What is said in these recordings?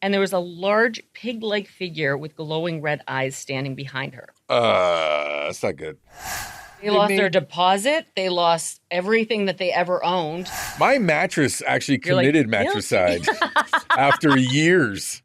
and there was a large pig-like figure with glowing red eyes standing behind her. That's not good. They lost their deposit. They lost everything that they ever owned. My mattress actually committed matricide after years.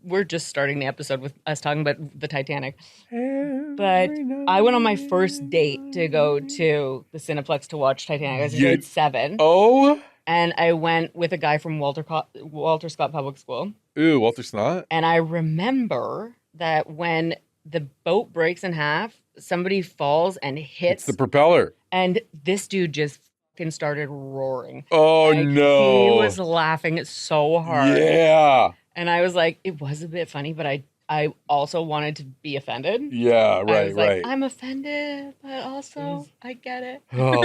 We're just starting the episode with us talking about the Titanic. But I went on my first date to go to the Cineplex to watch Titanic. I was in grade 7. Oh. And I went with a guy from Walter Scott Public School. Ooh, Walter Scott. And I remember that when the boat breaks in half, somebody falls and hits the propeller. And this dude just fucking started roaring. Oh, no. He was laughing so hard. Yeah. And I was like, it was a bit funny, but I also wanted to be offended. Yeah, right, I was like, right. I'm offended, but also I get it. Oh.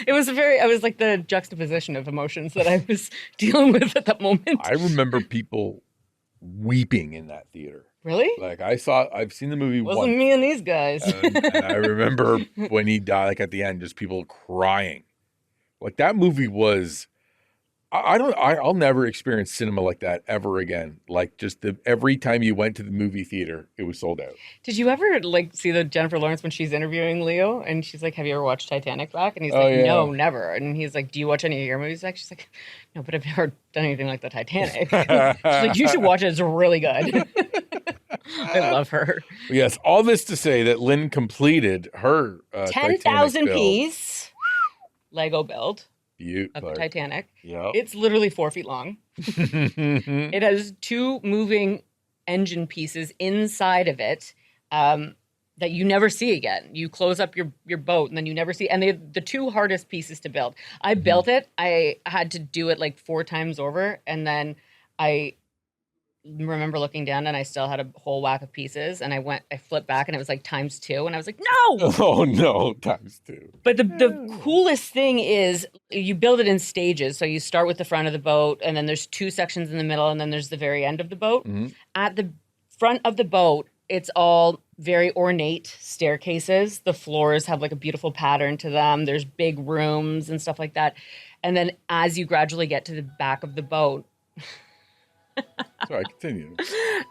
I was like the juxtaposition of emotions that I was dealing with at that moment. I remember people weeping in that theater. Really? Like I've seen the movie once. Wasn't me and these guys. and I remember when he died, like at the end, just people crying. Like that movie was, I'll never experience cinema like that ever again. Like just every time you went to the movie theater, it was sold out. Did you ever like see the Jennifer Lawrence when she's interviewing Leo and she's like, have you ever watched Titanic back? And he's like, no, never. And he's like, do you watch any of your movies back? She's like, no, but I've never done anything like the Titanic. She's like, you should watch it. It's really good. I love her. Yes. All this to say that Lynn completed her 10,000 piece Lego build. Of the Titanic. Yep. It's literally 4 feet long. It has 2 moving engine pieces inside of it that you never see again. You close up your boat and then you never see. And the 2 hardest pieces to build. I built it. I had to do it like 4 times over. And then I remember looking down and I still had a whole whack of pieces. And I flipped back and it was like ×2. And I was like, no! Oh, no, ×2. But the coolest thing is you build it in stages. So you start with the front of the boat and then there's 2 sections in the middle and then there's the very end of the boat. Mm-hmm. At the front of the boat, it's all very ornate staircases. The floors have like a beautiful pattern to them. There's big rooms and stuff like that. And then as you gradually get to the back of the boat, sorry, continue.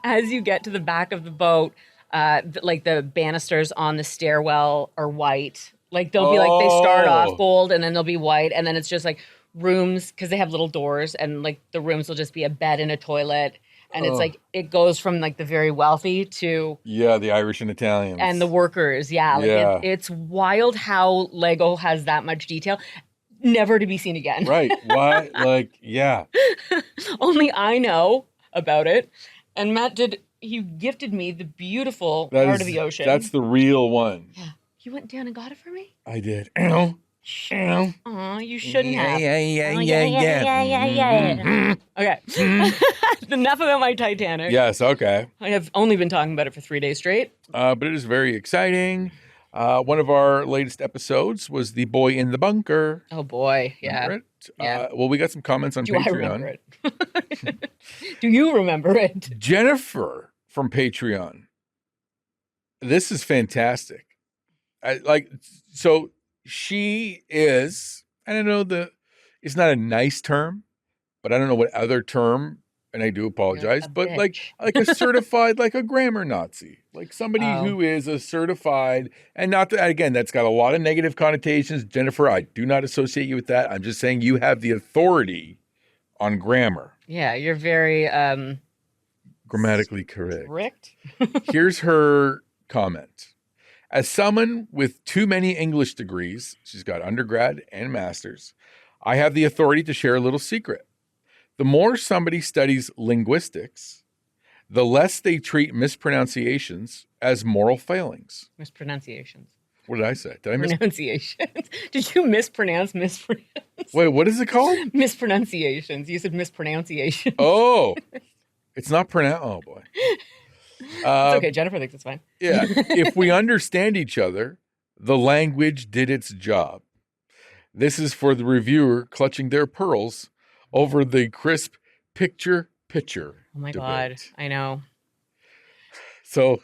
As you get to the back of the boat, like the banisters on the stairwell are white. Like they'll be like, they start off gold and then they'll be white. And then it's just like rooms, because they have little doors and like the rooms will just be a bed and a toilet. And it's like, it goes from like the very wealthy to... Yeah, the Irish and Italians. And the workers, yeah. Like it's wild how Lego has that much detail. Never to be seen again. Right. Why? Like, yeah. Only I know about it. And Matt he gifted me the beautiful Heart of the Ocean. That's the real one. Yeah. You went down and got it for me? I did. Aw, you shouldn't have. Yeah. Okay. Enough about my Titanic. Yes, okay. I have only been talking about it for 3 days straight. But it is very exciting. One of our latest episodes was The Boy in the Bunker. Oh, boy. Yeah. Remember it? Yeah. Well, we got some comments on Patreon. Do I remember it? Do you remember it? Jennifer from Patreon. This is fantastic. So she is, I don't know, it's not a nice term, but I don't know what other term, and I do apologize, but bitch. like a certified, like a grammar Nazi, like somebody who is a certified, and not that, again, that's got a lot of negative connotations. Jennifer, I do not associate you with that. I'm just saying you have the authority on grammar. Yeah, you're very grammatically correct. Strict. Here's her comment. As someone with too many English degrees, she's got undergrad and master's, I have the authority to share a little secret. The more somebody studies linguistics, the less they treat mispronunciations as moral failings. Mispronunciations. What did I say? Did I Pronunciations. Did you mispronounce? Wait, what is it called? Mispronunciations. You said mispronunciation. Oh, it's not pronounced. Oh, boy. It's okay. Jennifer thinks it's fine. Yeah. If we understand each other, the language did its job. This is for the reviewer clutching their pearls over the crisp picture. Oh my debate. God. I know. So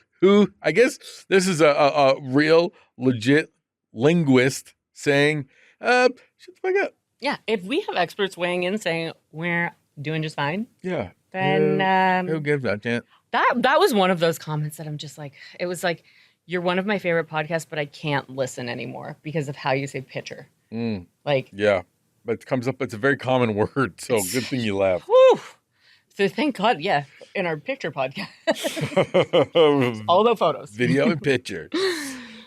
I guess this is a real legit linguist saying, shut the fuck up. Yeah, if we have experts weighing in saying we're doing just fine, Yeah. then Who gives a chance? that was one of those comments that I'm just like, it was like, you're one of my favorite podcasts, but I can't listen anymore because of how you say pitcher. Like, yeah, but it comes up. It's a very common word, so good thing you laughed. Whew. So thank God, yeah, in our picture podcast, it's all about photos, video and picture.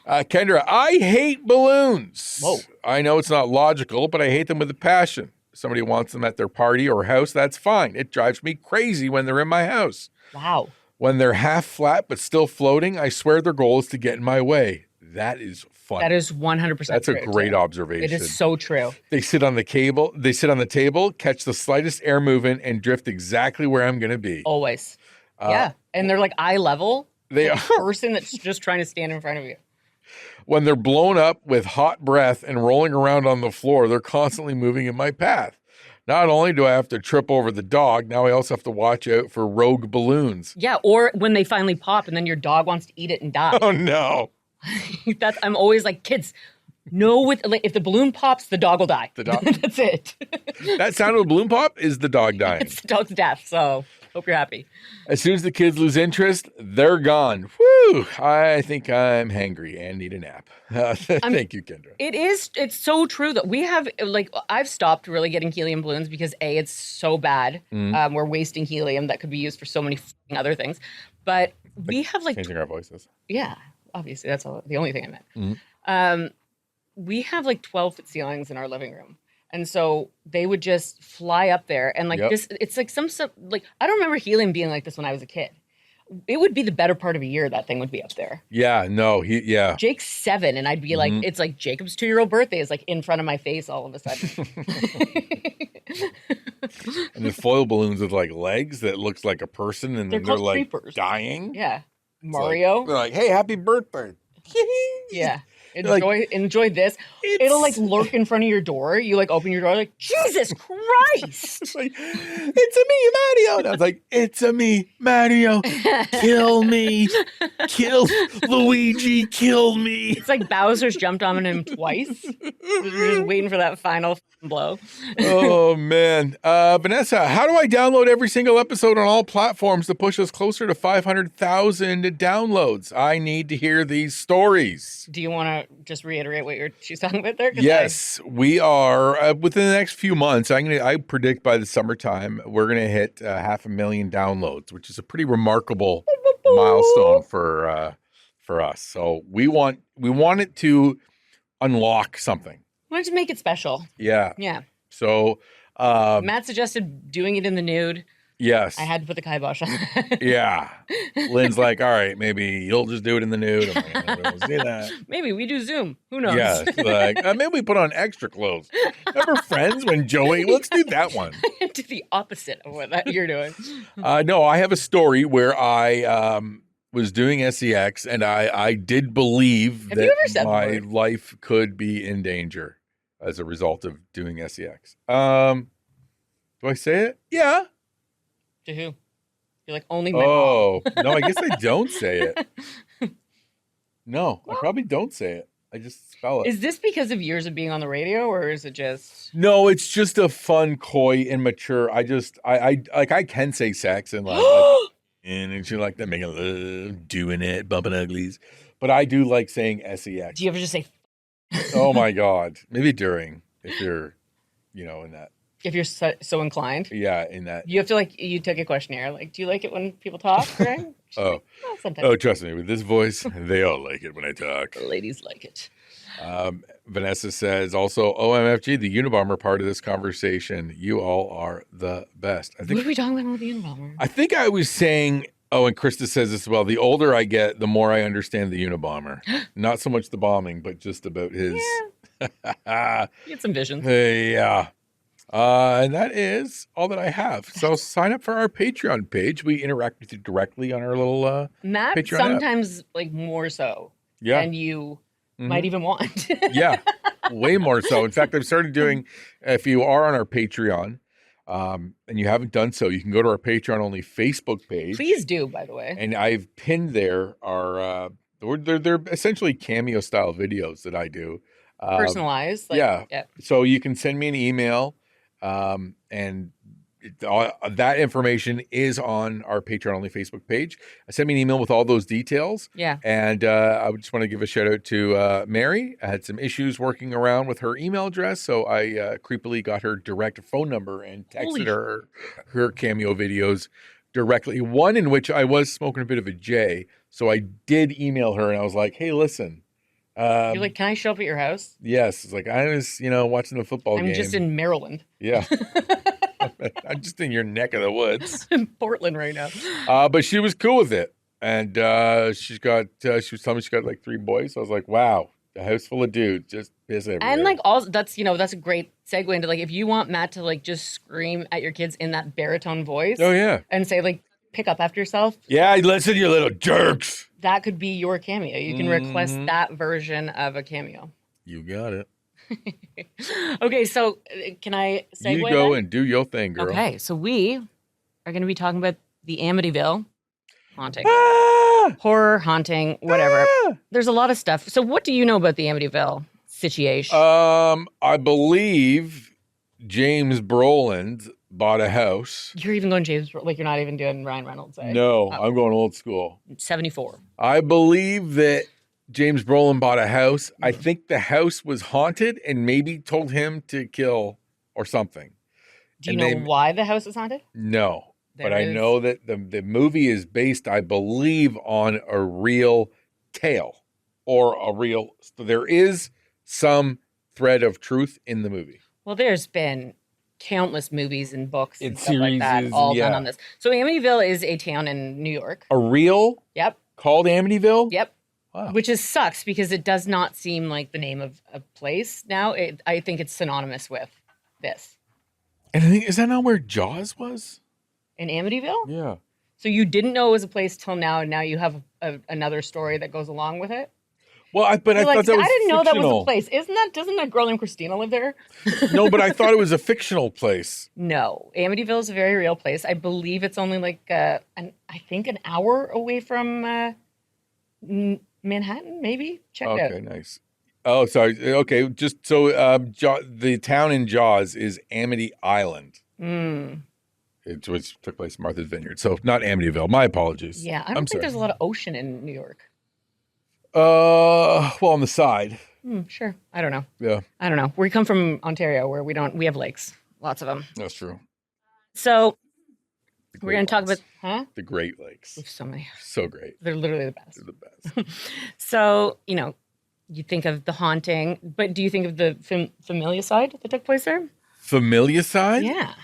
Kendra, I hate balloons. Whoa. I know it's not logical, but I hate them with a passion. Somebody wants them at their party or house, that's fine. It drives me crazy when they're in my house. Wow. When they're half flat but still floating, I swear their goal is to get in my way. That is fun. That is 100%. That's a great observation. It is so true. They sit on the cable. They sit on the table, catch the slightest air movement, and drift exactly where I'm going to be. Always. Yeah. And they're like eye level. They are. Person that's just trying to stand in front of you. When they're blown up with hot breath and rolling around on the floor, they're constantly moving in my path. Not only do I have to trip over the dog, now I also have to watch out for rogue balloons. Yeah, or when they finally pop and then your dog wants to eat it and die. Oh, no. I'm always like, kids, no, if the balloon pops, the dog will die. The dog? That's it. That sound of a balloon pop is the dog dying. It's the dog's death, so hope you're happy. As soon as the kids lose interest, they're gone. Whew, I think I'm hangry and need a nap. Thank you, Kendra. It's so true that we have, like, I've stopped really getting helium balloons because A, it's so bad. We're wasting helium that could be used for so many other things. But we have like changing our voices. Yeah, obviously that's the only thing I meant. We have like 12-foot ceilings in our living room. And so they would just fly up there and like this, it's like some stuff, like, I don't remember helium being like this when I was a kid. It would be the better part of a year that thing would be up there. Yeah, no, Jake's 7 and I'd be like, it's like Jacob's 2-year-old birthday is like in front of my face all of a sudden. And the foil balloons with like legs that looks like a person and They're then they're like creepers. dying. Yeah. Mario. They're like, hey, happy birthday. Yeah. Enjoy this. It'll like lurk in front of your door. You like open your door like, Jesus Christ. It's like, it's a me, Mario. And I was like, it's a me, Mario. Kill me. Kill Luigi. Kill me. It's like Bowser's jumped on him twice. We're just waiting for that final blow. Oh, man. Vanessa, how do I download every single episode on all platforms to push us closer to 500,000 downloads? I need to hear these stories. Do you want to just reiterate what she's talking about there? Yes, we are within the next few months. I predict by the summertime we're going to hit 500,000 downloads, which is a pretty remarkable milestone for us. So we want it to unlock something. Why don't you make it special? Yeah. Yeah. So Matt suggested doing it in the nude. Yes. I had to put the kibosh on. Yeah. Lynn's like, all right, maybe you'll just do it in the nude. I'm like, I don't see that. Maybe we do Zoom. Who knows? Yeah. Like, maybe we put on extra clothes. Remember Friends when Joey? Let's do that one. Do the opposite of what you're doing. No, I have a story where I was doing SEX and I did believe Have you ever said my life could be in danger as a result of doing SEX. Do I say it? Yeah. To who? You're like, only my mom. No, I guess I don't say it. No, I probably don't say it. I just spell it. Is this because of years of being on the radio, or is it just... No, it's just a fun, coy, immature. I can say sex and and she like that, making love, doing it, bumping uglies. But I do like saying SEX. Do you ever just say... Oh my God. Maybe during, if you're, in that. If you're so inclined. Yeah, in that. You have to you took a questionnaire. Like, do you like it when people talk? Right? Oh, trust me, with this voice, they all like it when I talk. The ladies like it. Vanessa says also, OMFG, the Unabomber part of this conversation. You all are the best. I think. What are we talking about with the Unabomber? I think I was saying, and Krista says this as well, the older I get, the more I understand the Unabomber. Not so much the bombing, but just about his. Yeah. You had some visions. Yeah. And that is all that I have. So sign up for our Patreon page. We interact with you directly on our little Matt, Patreon sometimes like more so than you might even want. Yeah, way more so. In fact, I've started doing, if you are on our Patreon and you haven't done so, you can go to our Patreon only Facebook page. Please do, by the way. And I've pinned there our They're essentially cameo style videos that I do. Personalized. Like, Yeah. yeah. So you can send me an email, and all that information is on our Patreon only Facebook page. Send me an email with all those details. Yeah. And I would just want to give a shout out to Mary. I had some issues working around with her email address, so I creepily got her direct phone number and texted her cameo videos directly. One in which I was smoking a bit of a J, so I did email her and I was like, "Hey, listen." You're like, can I show up at your house? Yes, it's like I was, watching the football game. I'm just in Maryland. Yeah. I'm just in your neck of the woods. I'm in Portland right now. But she was cool with it. And she was telling me she got like 3 boys. So I was like, wow, a house full of dudes, just piss everywhere. And like also that's a great segue into like if you want Matt to like just scream at your kids in that baritone voice. Oh yeah. And say like pick up after yourself. Yeah, listen, you little jerks. That could be your cameo. You can request that version of a cameo. You got it. Okay, so can I segue? You go then? and do your thing, girl. Okay, so we are going to be talking about the Amityville haunting. Ah! Horror, haunting, whatever. Ah! There's a lot of stuff. So what do you know about the Amityville situation? I believe James Brolin bought a house. You're even going James, like you're not even doing Ryan Reynolds. Eh? No, I'm going old school. 74. I believe that James Brolin bought a house. I think the house was haunted and maybe told him to kill or something. Do you know why the house is haunted? No, but I know that the movie is based, I believe, on a real tale or there is some thread of truth in the movie. Well, there's been countless movies and books and It's stuff like that series, all done yeah. on this. So Amityville is a town in New York. A real? Yep. Called Amityville? Yep. Wow. Which sucks because it does not seem like the name of a place now. I think it's synonymous with this. And I think, is that not where Jaws was? In Amityville? Yeah. So you didn't know it was a place till now, and now you have another story that goes along with it? Well, I thought that was I didn't know that was fictional. a place. Doesn't that girl named Christina live there? No, but I thought it was a fictional place. No. Amityville is a very real place. I believe it's only like, I think an hour away from Manhattan, maybe? Check it out. Okay, nice. Oh, sorry. Okay, just so the town in Jaws is Amity Island. Which took place in Martha's Vineyard. So not Amityville. My apologies. Yeah, I don't think there's a lot of ocean in New York. Well, on the side. Sure. I don't know. Yeah. I don't know. We come from Ontario where we have lakes. Lots of them. That's true. So The we're going to talk Lakes. about, The Great Lakes. we have so many. So great. They're literally the best. They're the best. So, you think of the haunting, but do you think of the familicide that took place there? Familicide? Yeah.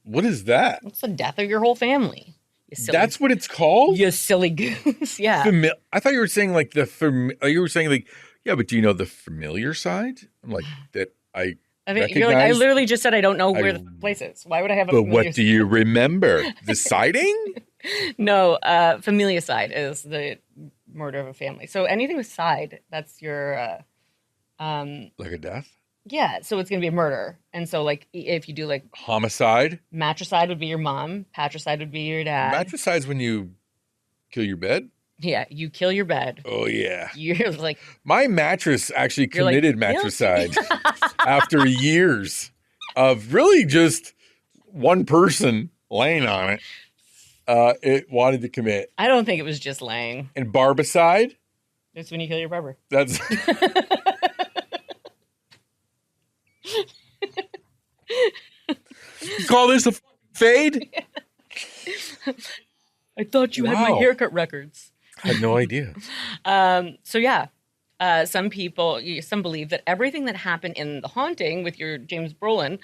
What is that? It's the death of your whole family. You silly, That's what it's called? you silly goose. Yeah. I thought you were saying like you were saying like, yeah, but do you know the familiar side? I'm like, that I You're like, I recognize. literally just said I don't know where the place is. Why would I have a But familiar what do you remember? The sighting? No, familicide is the murder of a family. So anything with side, that's your Like a death? yeah, so it's going to be a murder. And so like if you do like Homicide? matricide would be your mom, patricide would be your dad. Matricide's when you kill your bed? Yeah, you kill your bed. Oh, yeah. You're like, My mattress actually You're like, committed matricide after years of really just one person laying on it. It wanted to commit. I don't think it was just laying. And barbicide? It's when you kill your barber. That's... You call this a fade? I thought you had my Wow. haircut records. I had no idea. So yeah, some believe that everything that happened in The Haunting with your James Brolin,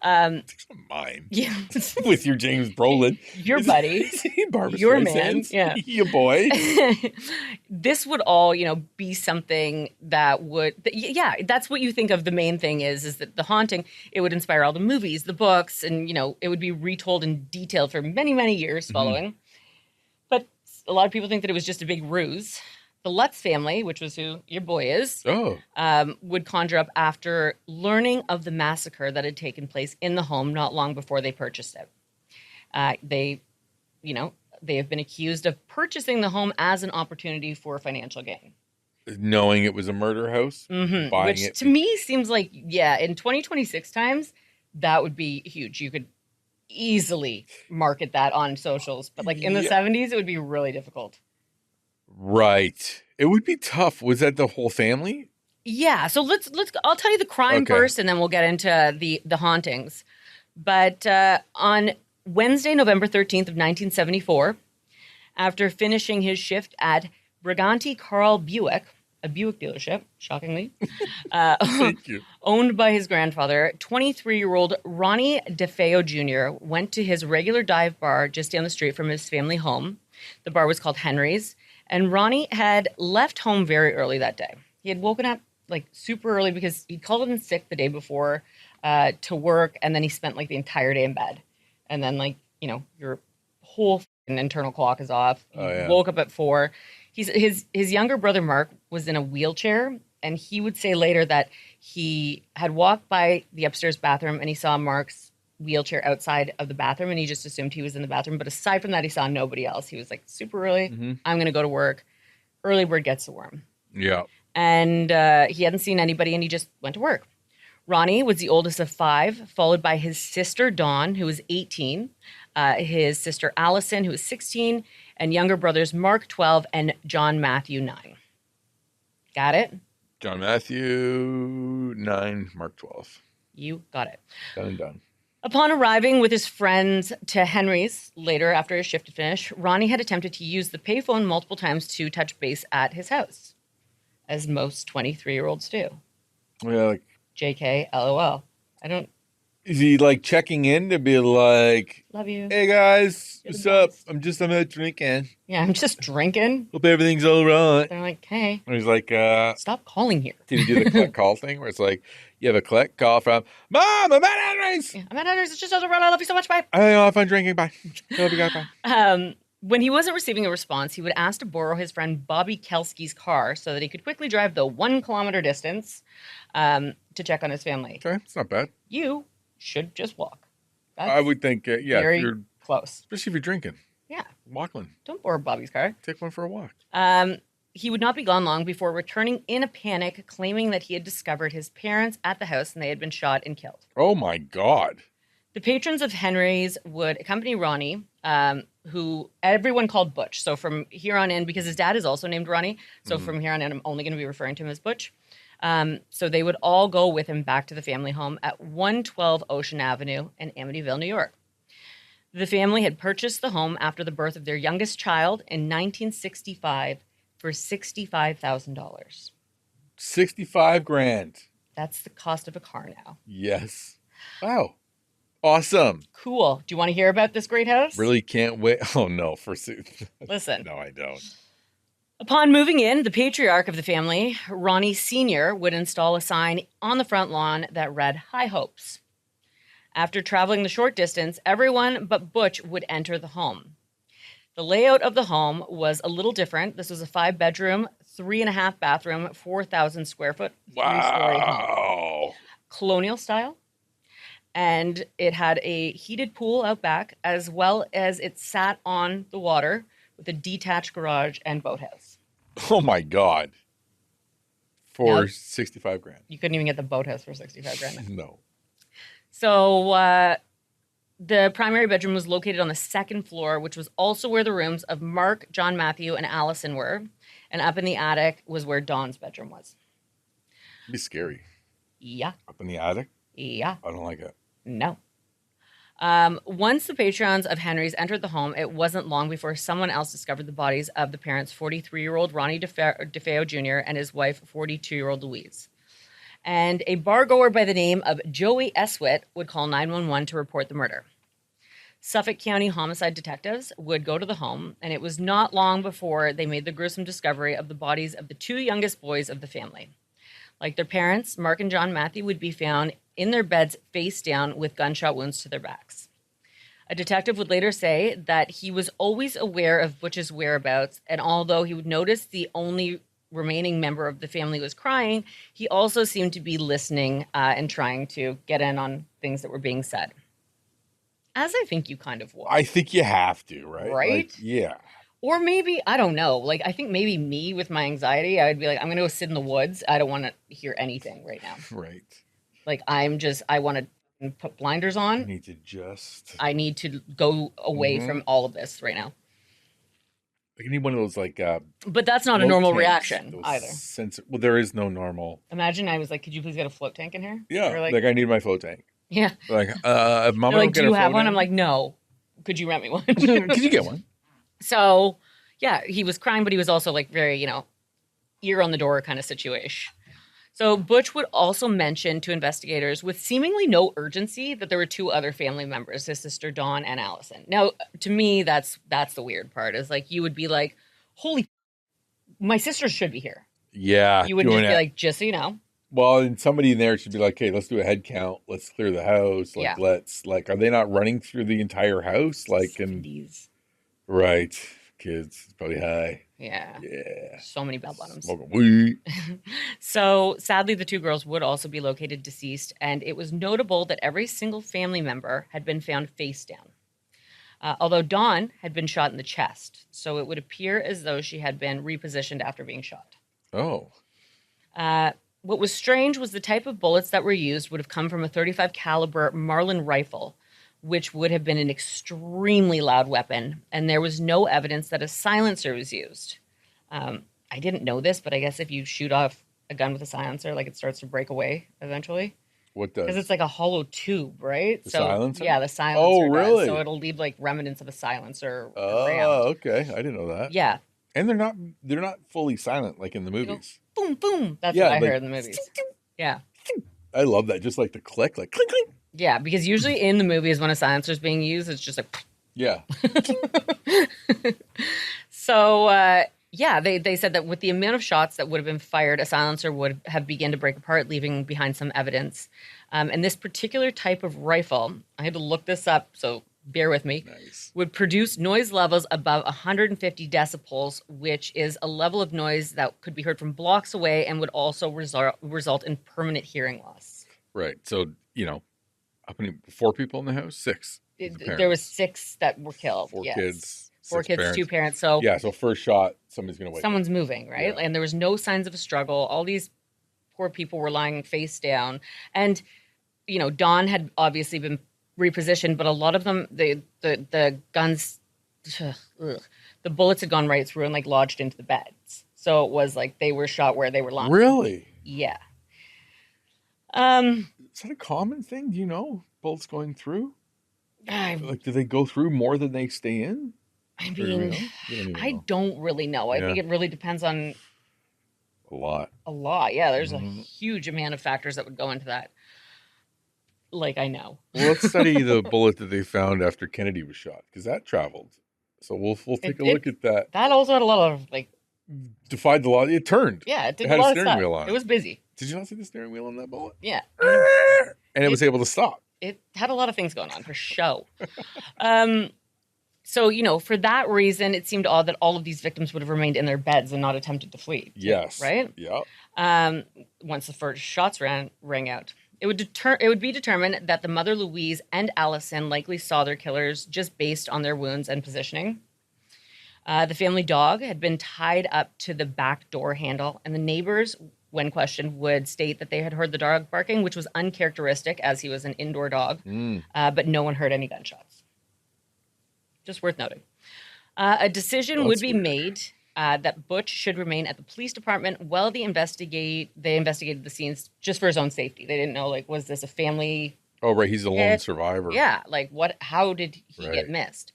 Mine. yeah, With your James Brolin. your buddy, Barbara your Streisand. man, yeah. Your boy. this would all, be something that would, yeah, that's what you think of. The main thing is that The Haunting, it would inspire all the movies, the books, and, it would be retold in detail for many, many years following. But a lot of people think that it was just a big ruse. The Lutz family, which was who your boy is, would conjure up after learning of the massacre that had taken place in the home not long before they purchased it. They, They have been accused of purchasing the home as an opportunity for financial gain. Knowing it was a murder house, buying Which it. to me seems like, yeah, in 2026 times, that would be huge. You could easily market that on socials, but like in the Yeah. 70s, it would be really difficult. Right. It would be tough. Was that the whole family? Yeah, so let's I'll tell you the crime Okay. first, and then we'll get into the hauntings. But on Wednesday, November 13th of 1974, after finishing his shift at Briganti Carl Buick, a Buick dealership, shockingly, Thank you. owned by his grandfather, 23-year-old Ronnie Defeo Jr. went to his regular dive bar just down the street from his family home. The bar was called Henry's, and Ronnie had left home very early that day. He had woken up like super early because he called in sick the day before to work, and then he spent like the entire day in bed. And then your whole internal clock is off. He woke up at 4. His younger brother Mark was in a wheelchair, and he would say later that he had walked by the upstairs bathroom and he saw Mark's wheelchair outside of the bathroom, and he just assumed he was in the bathroom. But aside from that, he saw nobody else. He was like, super early, I'm going to go to work. Early bird gets the worm. Yeah. And he hadn't seen anybody, and he just went to work. Ronnie was the oldest of 5, followed by his sister Dawn, who was 18, his sister Allison, who was 16, and younger brothers Mark, 12, and John Matthew, 9. Got it? John Matthew, 9, Mark 12. You got it. Done and done. Upon arriving with his friends to Henry's later after his shift had finished, Ronnie had attempted to use the payphone multiple times to touch base at his house, as most 23-year-olds do. Yeah, like, JK, LOL. I don't... is he like checking in to be like, Love you. hey guys, You're the what's up? best. I'm out drinking. Yeah, I'm just drinking. Hope everything's all right. They're like, hey, And he's like, stop calling here. did he do the collect call thing where it's like, you have a collect call from Mom, I'm at Henry's. Yeah, I'm at Henry's. It's just over. I love you so much. Bye. I off on drinking. Bye. Love you guys. Bye. When he wasn't receiving a response, he would ask to borrow his friend Bobby Kelsky's car so that he could quickly drive the 1 kilometer distance to check on his family. Okay, it's not bad. You should just walk. That's I would think, yeah, very if you're, close. especially if you're drinking. Yeah, Walk one. don't borrow Bobby's car. Take one for a walk. He would not be gone long before returning in a panic, claiming that he had discovered his parents at the house and they had been shot and killed. Oh my God. The patrons of Henry's would accompany Ronnie, who everyone called Butch. So from here on in, because his dad is also named Ronnie, so from here on in, I'm only going to be referring to him as Butch. So they would all go with him back to the family home at 112 Ocean Avenue in Amityville, New York. The family had purchased the home after the birth of their youngest child in 1965 for $65,000. 65 grand. That's the cost of a car now. Yes. Wow. Awesome. Cool. Do you want to hear about this great house? Really can't wait. Oh no. Listen. No, I don't. Upon moving in, the patriarch of the family, Ronnie Sr., would install a sign on the front lawn that read, High Hopes. After traveling the short distance, everyone but Butch would enter the home. The layout of the home was a little different. This was a 5-bedroom, 3.5 bathroom, 4,000 square foot, 3-story home. Wow. Colonial style. And it had a heated pool out back, as well as it sat on the water with a detached garage and boathouse. Oh my God. For Yep. 65 grand. You couldn't even get the boathouse for 65 grand. No. So the primary bedroom was located on the 2nd floor, which was also where the rooms of Mark, John Matthew, and Allison were. And up in the attic was where Dawn's bedroom was. It'd be scary. Yeah. Up in the attic? Yeah. I don't like it. No. Once the patrons of Henry's entered the home, it wasn't long before someone else discovered the bodies of the parents, 43-year-old Ronnie Defeo Jr. and his wife, 42-year-old Louise. And a bargoer by the name of Joey Eswit would call 911 to report the murder. Suffolk County homicide detectives would go to the home, and it was not long before they made the gruesome discovery of the bodies of the 2 youngest boys of the family. Like their parents, Mark and John Matthew would be found in their beds face down with gunshot wounds to their backs. A detective would later say that he was always aware of Butch's whereabouts, and although he would notice the only remaining member of the family was crying, he also seemed to be listening and trying to get in on things that were being said. As I think you kind of would. I think you have to, right? Right? Like, yeah. Or maybe, I don't know. Like, I think maybe me with my anxiety, I would be like, I'm going to go sit in the woods. I don't want to hear anything right now. Right. Like, I want to put blinders I on. need to just. I need to go away from all of this right now. I need one of those, like. But that's not a float normal tanks, reaction those either. Well, there is no normal. Imagine I was like, could you please get a float tank in here? Yeah. Or Like, I need my float tank. yeah. Like, Mama, They're don't like, get do you a have float one? tank? I'm like, no. Could you rent me one? Could you get one? So, yeah, he was crying, but he was also like very, ear on the door kind of situation. So Butch would also mention to investigators with seemingly no urgency that there were two other family members, his sister Dawn and Allison. Now, to me, that's the weird part is like, you would be like, holy, my sisters should be here. Yeah. You would just be like, just so you know. Well, and somebody in there should be like, hey, let's do a head count. Let's clear the house. Like, Yeah. let's, like, are they not running through the entire house? Like, and 70s. right. Kids, it's probably high. Yeah. Yeah. So many bell bottoms. Smoking weed. So sadly, the two girls would also be located deceased, and it was notable that every single family member had been found face down. Although Dawn had been shot in the chest, so it would appear as though she had been repositioned after being shot. Oh. What was strange was the type of bullets that were used would have come from a .35 caliber Marlin rifle, which would have been an extremely loud weapon, and there was no evidence that a silencer was used. I didn't know this, but I guess if you shoot off a gun with a silencer, like it starts to break away eventually. What does? Because it's like a hollow tube, right? The silencer? Yeah, the silencer. Oh, really? So it'll leave like remnants of a silencer Oh, around. okay. I didn't know that. Yeah. And they're not fully silent like in the movies. Boom, boom. That's Yeah, what I like- heard in the movies. Yeah. I love that. Just like the click, like clink, clink. Yeah, because usually in the movies when a silencer is being used, it's just like. Yeah. So, yeah, they said that with the amount of shots that would have been fired, a silencer would have begun to break apart, leaving behind some evidence. And this particular type of rifle, I had to look this up, so bear with me, Nice. would produce noise levels above 150 decibels, which is a level of noise that could be heard from blocks away and would also result in permanent hearing loss. Right. So, how many? 4 people in the house? 6. There was 6 that were killed. 4 yes. kids. 4 6 kids, parents. 2 parents. So Yeah. So first shot, somebody's gonna wake up. someone's moving, right? Yeah. And there was no signs of a struggle. All these poor people were lying face down. And, Dawn had obviously been repositioned, but a lot of them, the guns, the bullets had gone right through and like lodged into the beds. So it was like they were shot where they were lying. Really? Yeah. Is that a common thing? Do you know? Bullets going through? Like, do they go through more than they stay in? I Or do we mean, know? You don't even I know. don't really know. I Yeah. think it really depends on A lot. a lot. Yeah, there's a Mhm. huge amount of factors that would go into that. Like, I know. Well, let's study the bullet that they found after Kennedy was shot because that traveled. So we'll take a look at that. That also had a lot of like, Defied the law. It turned. yeah, it did It had a a lot of steering stuff. wheel on It it. was busy. Did you not see the steering wheel on that bullet? Yeah, And it was able to stop. it had a lot of things going on for show. So, for that reason, it seemed odd that all of these victims would have remained in their beds and not attempted to flee. Yes. Right? Yeah. Once the first shots rang out. It would be determined that the mother Louise and Allison likely saw their killers just based on their wounds and positioning. The family dog had been tied up to the back door handle, and the neighbors, when questioned, would state that they had heard the dog barking, which was uncharacteristic as he was an indoor dog, but no one heard any gunshots. Just worth noting. A decision would be made that Butch should remain at the police department while they investigated the scenes just for his own safety. They didn't know, like, was this a family? Oh, right. He's a lone survivor. Yeah, like how did he get Right. missed?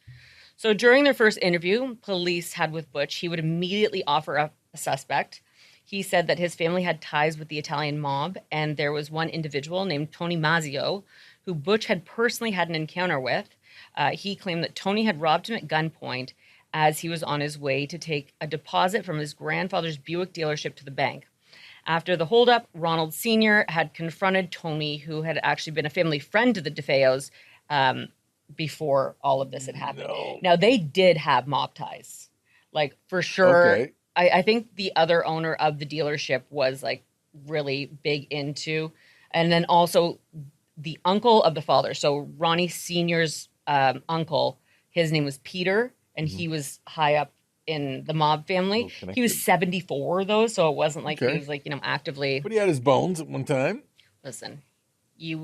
So during their first interview police had with Butch, he would immediately offer up a suspect. He said that his family had ties with the Italian mob, and there was one individual named Tony Mazzio who Butch had personally had an encounter with. He claimed that Tony had robbed him at gunpoint as he was on his way to take a deposit from his grandfather's Buick dealership to the bank. After the holdup, Ronald Sr. had confronted Tony, who had actually been a family friend to the DeFeos, before all of this had happened. No. Now, they did have mob ties. Like, for sure. Okay. I think the other owner of the dealership was, like, really big into. And then also the uncle of the father. So Ronnie Sr.'s uncle, his name was Peter, and he was high up in the mob family. Well He was 74 though, so it wasn't like he Okay. was like, actively. But he had his bones at one time. Listen, you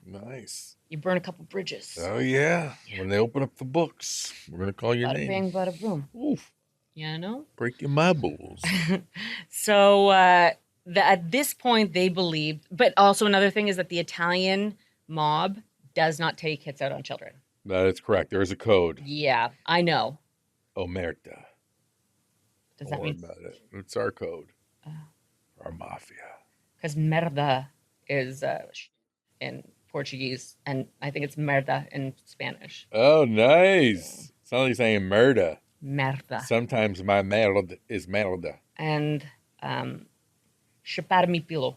Nice. you burn a couple bridges. Oh, yeah. When they open up the books, we're going to call your Bada name. bang, bada boom. Oof. Break your marbles. So at this point, they believed, but also another thing is that the Italian mob does not take hits out on children. That is correct. There is a code. Yeah, I know. Omerta. Does Don't that worry mean? about it. It's our code. Our mafia. Because merda is in Portuguese, and I think it's merda in Spanish. Oh, nice. Sounds like saying murder. Merda. Sometimes my merda is merda. And chupar mi pilo.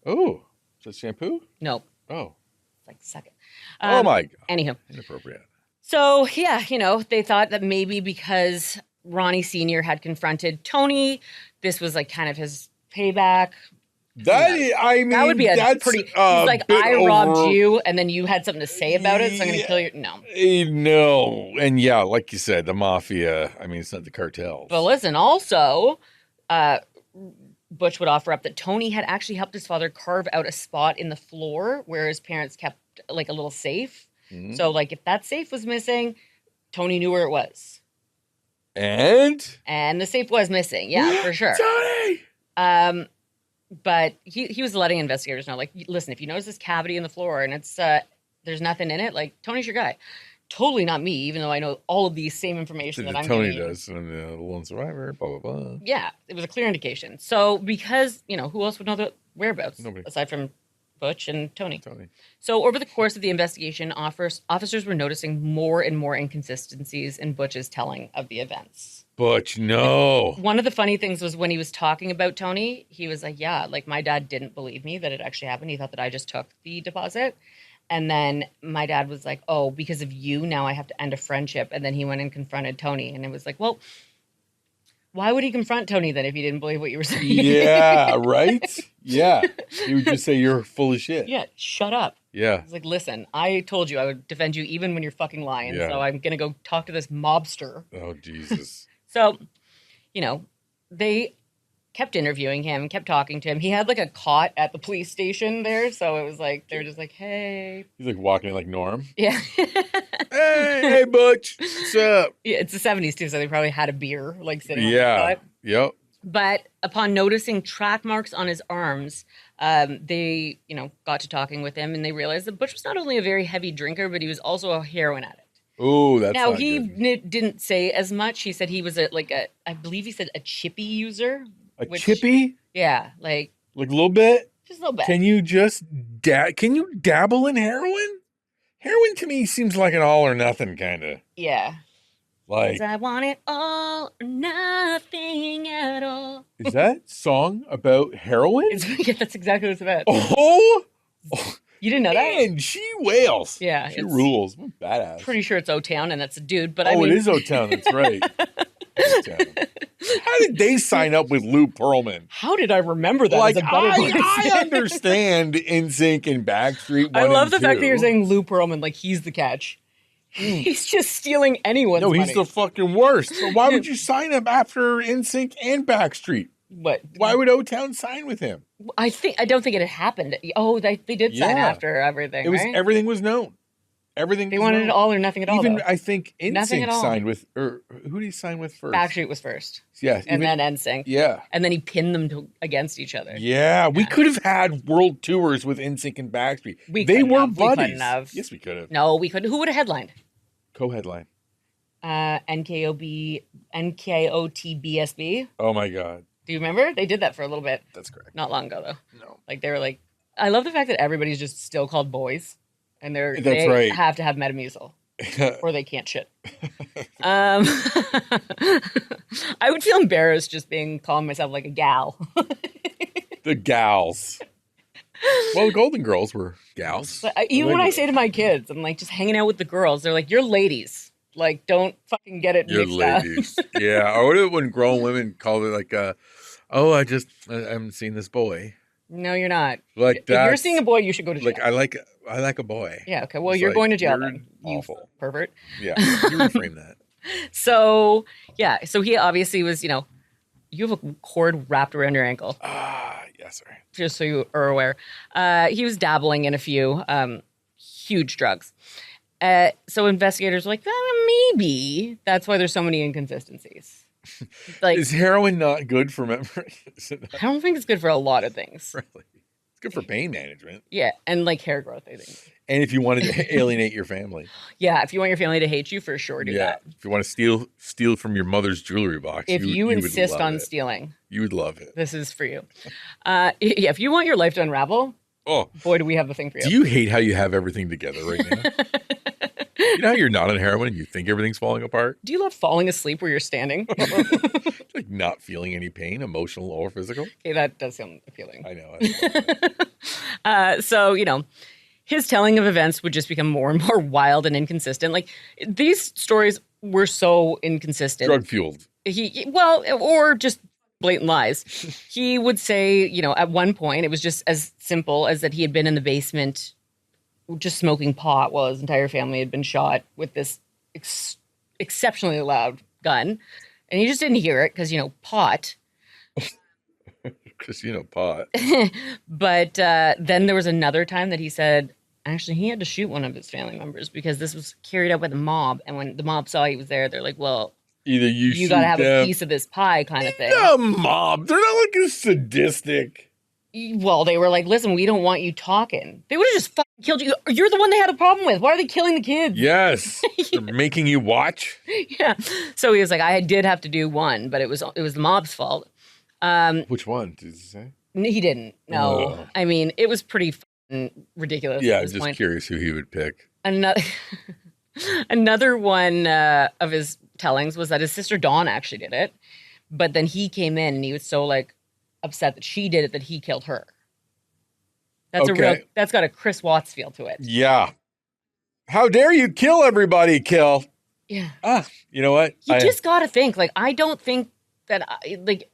Oh, is that shampoo? No, Oh. it's like suck it. Oh, my God. Anywho. Inappropriate. So, yeah, they thought that maybe because Ronnie Sr. had confronted Tony, this was like kind of his payback. That would be that's pretty. He's a like, bit I robbed over- you, and then you had something to say about it, so I'm going to kill you. No. No. And yeah, like you said, the mafia, it's not the cartels. But listen, also, Butch would offer up that Tony had actually helped his father carve out a spot in the floor where his parents kept like a little safe. Mhm. So, like, if that safe was missing, Tony knew where it was. And The safe was missing. Yeah, for sure. Tony! But he was letting investigators know, like, listen, if you notice this cavity in the floor and it's there's nothing in it, like, Tony's your guy. Totally not me, even though I know all of these same information that I'm Tony giving you. does, and the lone survivor, blah, blah, blah. Yeah, it was a clear indication. So because, who else would know the whereabouts? Nobody. Aside from Butch and Tony. Tony. So over the course of the investigation, officers were noticing more and more inconsistencies in Butch's telling of the events. Butch, no. One of the funny things was when he was talking about Tony, he was like, yeah, like my dad didn't believe me that it actually happened. He thought that I just took the deposit. And then my dad was like, oh, because of you, now I have to end a friendship. And then he went and confronted Tony. And it was like, well, why would he confront Tony then if he didn't believe what you were saying? Yeah, right? Yeah. He would just say, you're full of shit. Yeah, shut up. Yeah. He's like, listen, I told you I would defend you even when you're fucking lying. Yeah. So I'm going to go talk to this mobster. Oh, Jesus. So, they kept interviewing him, kept talking to him. He had like a cot at the police station there. So it was like, they're just like, hey. He's like walking like Norm. Yeah. Hey, Butch. What's up? Yeah, it's the 70s too. So they probably had a beer like sitting on the Yeah. cot. Yep. But upon noticing track marks on his arms, they, got to talking with him and they realized that Butch was not only a very heavy drinker, but he was also a heroin addict. Oh, that's Now, not he good. didn't say as much. He said he was I believe he said a chippy user. A which- chippy? Yeah, like Like a little bit? just a little bit. Can you just can you dabble in heroin? Heroin to me seems like an all or nothing kind of. Yeah. Like, 'Cause I want it all or nothing at all. is that song about heroin? Yeah, that's exactly what it's about. Oh, You didn't know that? man, she wails. Yeah, She it's rules. What a badass. Pretty sure it's O-Town and that's a dude, but I Oh, mean... it is O-Town. That's right. O-Town. How did they sign up with Lou Pearlman? How did I remember that Like, as a Butter Boy I fan? understand NSYNC and Backstreet 1 I love and the fact 2. that you're saying Lou Pearlman like he's the catch. He's just stealing anyone's No, money. he's the fucking worst. So why would you sign up after NSYNC and Backstreet? What? Why would O-Town sign with him? I don't think it had happened. Oh, they did sign Yeah. after everything, It was right? everything was known. Everything They was wanted known. it all or nothing at all. Even though. I think Nothing at NSYNC all. signed with, or who did he sign with first? Backstreet was first, Yeah, and then NSYNC, yeah, and then he pinned them against each other. yeah. We could have had world tours with NSYNC and Backstreet. We They couldn't were have. We couldn't buddies. have. Yes, we could have. No, we couldn't. Who would have headlined? Co-headline. NKOTBSB. Oh my God, Do you remember? They did that for a little bit. that's correct. Not long ago, though. No, Like, they were like, I love the fact that everybody's just still called boys. And That's they right. have to have Metamucil or they can't shit. I would feel embarrassed just calling myself like a gal. the gals. Well, the Golden Girls were gals. But even when I say to my kids, I'm like, just hanging out with the girls, they're like, you're ladies. Like, don't fucking get it You're mixed up. ladies. Yeah. Or what if when grown women call it like, oh, I haven't seen this boy. No, you're not. Like If you're that's seeing a boy, you should go to jail. like I like a boy. Yeah, okay. Well, It's you're like, going to jail you're then. You awful. pervert. Yeah, you reframe that. So, yeah. So he obviously was, you have a cord wrapped around your ankle, Yes, sir. just so you are aware. He was dabbling in a few huge drugs. So investigators were like, maybe that's why there's so many inconsistencies. Like, Is heroin not good for memory? Is it not I don't think it's good for a lot of things. really? It's good for pain management. Yeah, and like hair growth, I think. And if you wanted to alienate your family. Yeah, if you want your family to hate you, for sure do that. If you want to steal from your mother's jewelry box. If you would insist love on it. stealing, You would love it. this is for you. Yeah, if you want your life to unravel, Oh, boy, do we have the thing for you. do you hate how you have everything together right now? You know how you're not on heroin and you think everything's falling apart? Do you love falling asleep where you're standing? Like not feeling any pain, emotional or physical? Okay, that does sound appealing. I know. So, his telling of events would just become more and more wild and inconsistent. Like, these stories were so inconsistent. Drug fueled. Or just blatant lies. He would say, at one point, it was just as simple as that he had been in the basement just smoking pot while his entire family had been shot with this exceptionally loud gun. And he just didn't hear it because, pot. Because, pot. But then there was another time that he said, actually, he had to shoot one of his family members because this was carried out by the mob. And when the mob saw he was there, they're like, well, Either you got to have a piece of this pie kind of thing. The mob. They're not like a sadistic. Well, they were like, listen, we don't want you talking. They would have just fucking killed you. You're the one they had a problem with. Why are they killing the kids? Yes. They're making you watch. Yeah. So he was like, I did have to do one, but it was the mob's fault. Which one did you say? He didn't. No. Oh. I mean, it was pretty ridiculous. Yeah, at I'm this just point. curious who he would pick. Another one of his tellings was that his sister Dawn actually did it, but then he came in and he was so like upset that she did it that he killed her. That's got a Chris Watts feel to it. Yeah. How dare you kill everybody, Kill? Yeah. You know what? You just got to think, like, I don't think that,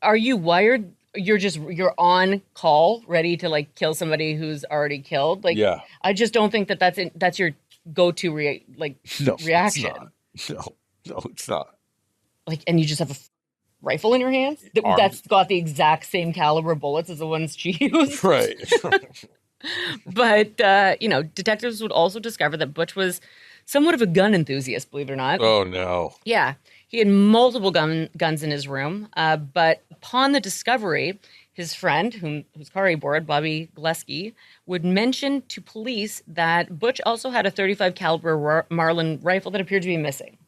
are you wired? You're on call, ready to like kill somebody who's already killed. Like, yeah. I just don't think that's your go-to reaction. It's not. No, it's not. Like, and you just have a rifle in your hands that's got the exact same caliber bullets as the ones she used. Right. But, detectives would also discover that Butch was somewhat of a gun enthusiast, believe it or not. Oh, no. Yeah. He had multiple guns in his room. But upon the discovery, his friend, whose car he boarded, Bobby Gillespie, would mention to police that Butch also had a .35 caliber Marlin rifle that appeared to be missing.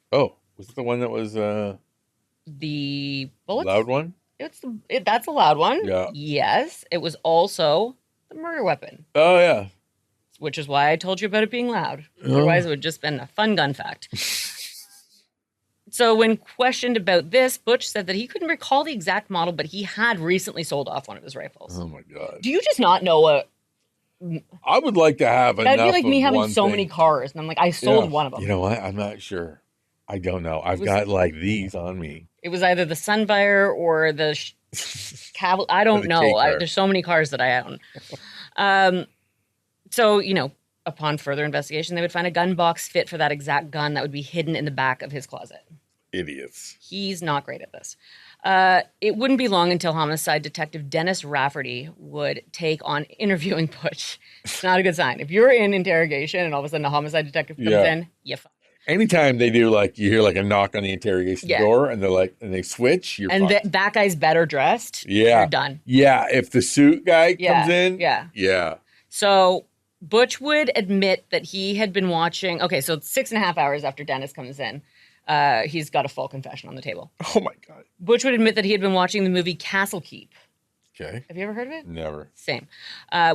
Oh, was it the one that was The bullets? loud one? That's a loud one. Yeah. Yes. It was also the murder weapon, Oh, yeah. which is why I told you about it being loud. Otherwise, it would just been a fun gun fact. So when questioned about this, Butch said that he couldn't recall the exact model, but he had recently sold off one of his rifles. Oh, my God. Do you just not know I would like to have enough. That'd be like me of having one so thing. many cars, and I'm like, I sold one of them. You know what? I'm not sure. I don't know. I've got like these on me. It was either the Sunfire or the I don't the know. K-car. There's so many cars that I own. So, upon further investigation, they would find a gun box fit for that exact gun that would be hidden in the back of his closet. Idiots. He's not great at this. It wouldn't be long until homicide detective Dennis Rafferty would take on interviewing Butch. It's not a good sign. If you're in interrogation and all of a sudden a homicide detective comes in, you fuck. Anytime they do, like, you hear like a knock on the interrogation door and they're like, and they switch, you're and fucked. that guy's better dressed, Yeah. you're done. Yeah. If the suit guy comes in. Yeah. Yeah. So Butch would admit that he had been watching. Okay, so 6.5 hours after Dennis comes in, he's got a full confession on the table. Oh, my God. Butch would admit that he had been watching the movie Castle Keep. Okay. Have you ever heard of it? Never. Same.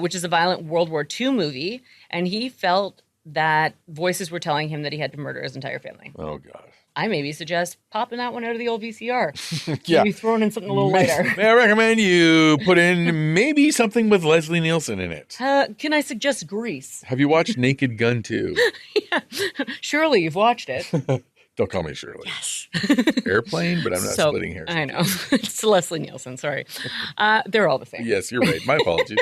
Which is a violent World War II movie. And he felt that voices were telling him that he had to murder his entire family. Oh, God. I maybe suggest popping that one out of the old VCR. Yeah. Maybe throwing in something a little lighter. May I recommend you put in maybe something with Leslie Nielsen in it? Can I suggest Grease? Have you watched Naked Gun 2? Yeah. Surely you've watched it. Don't call me Shirley. Yes. Airplane, but I'm not splitting hairs. I know. It's Leslie Nielsen. Sorry. They're all the same. Yes, you're right. My apologies.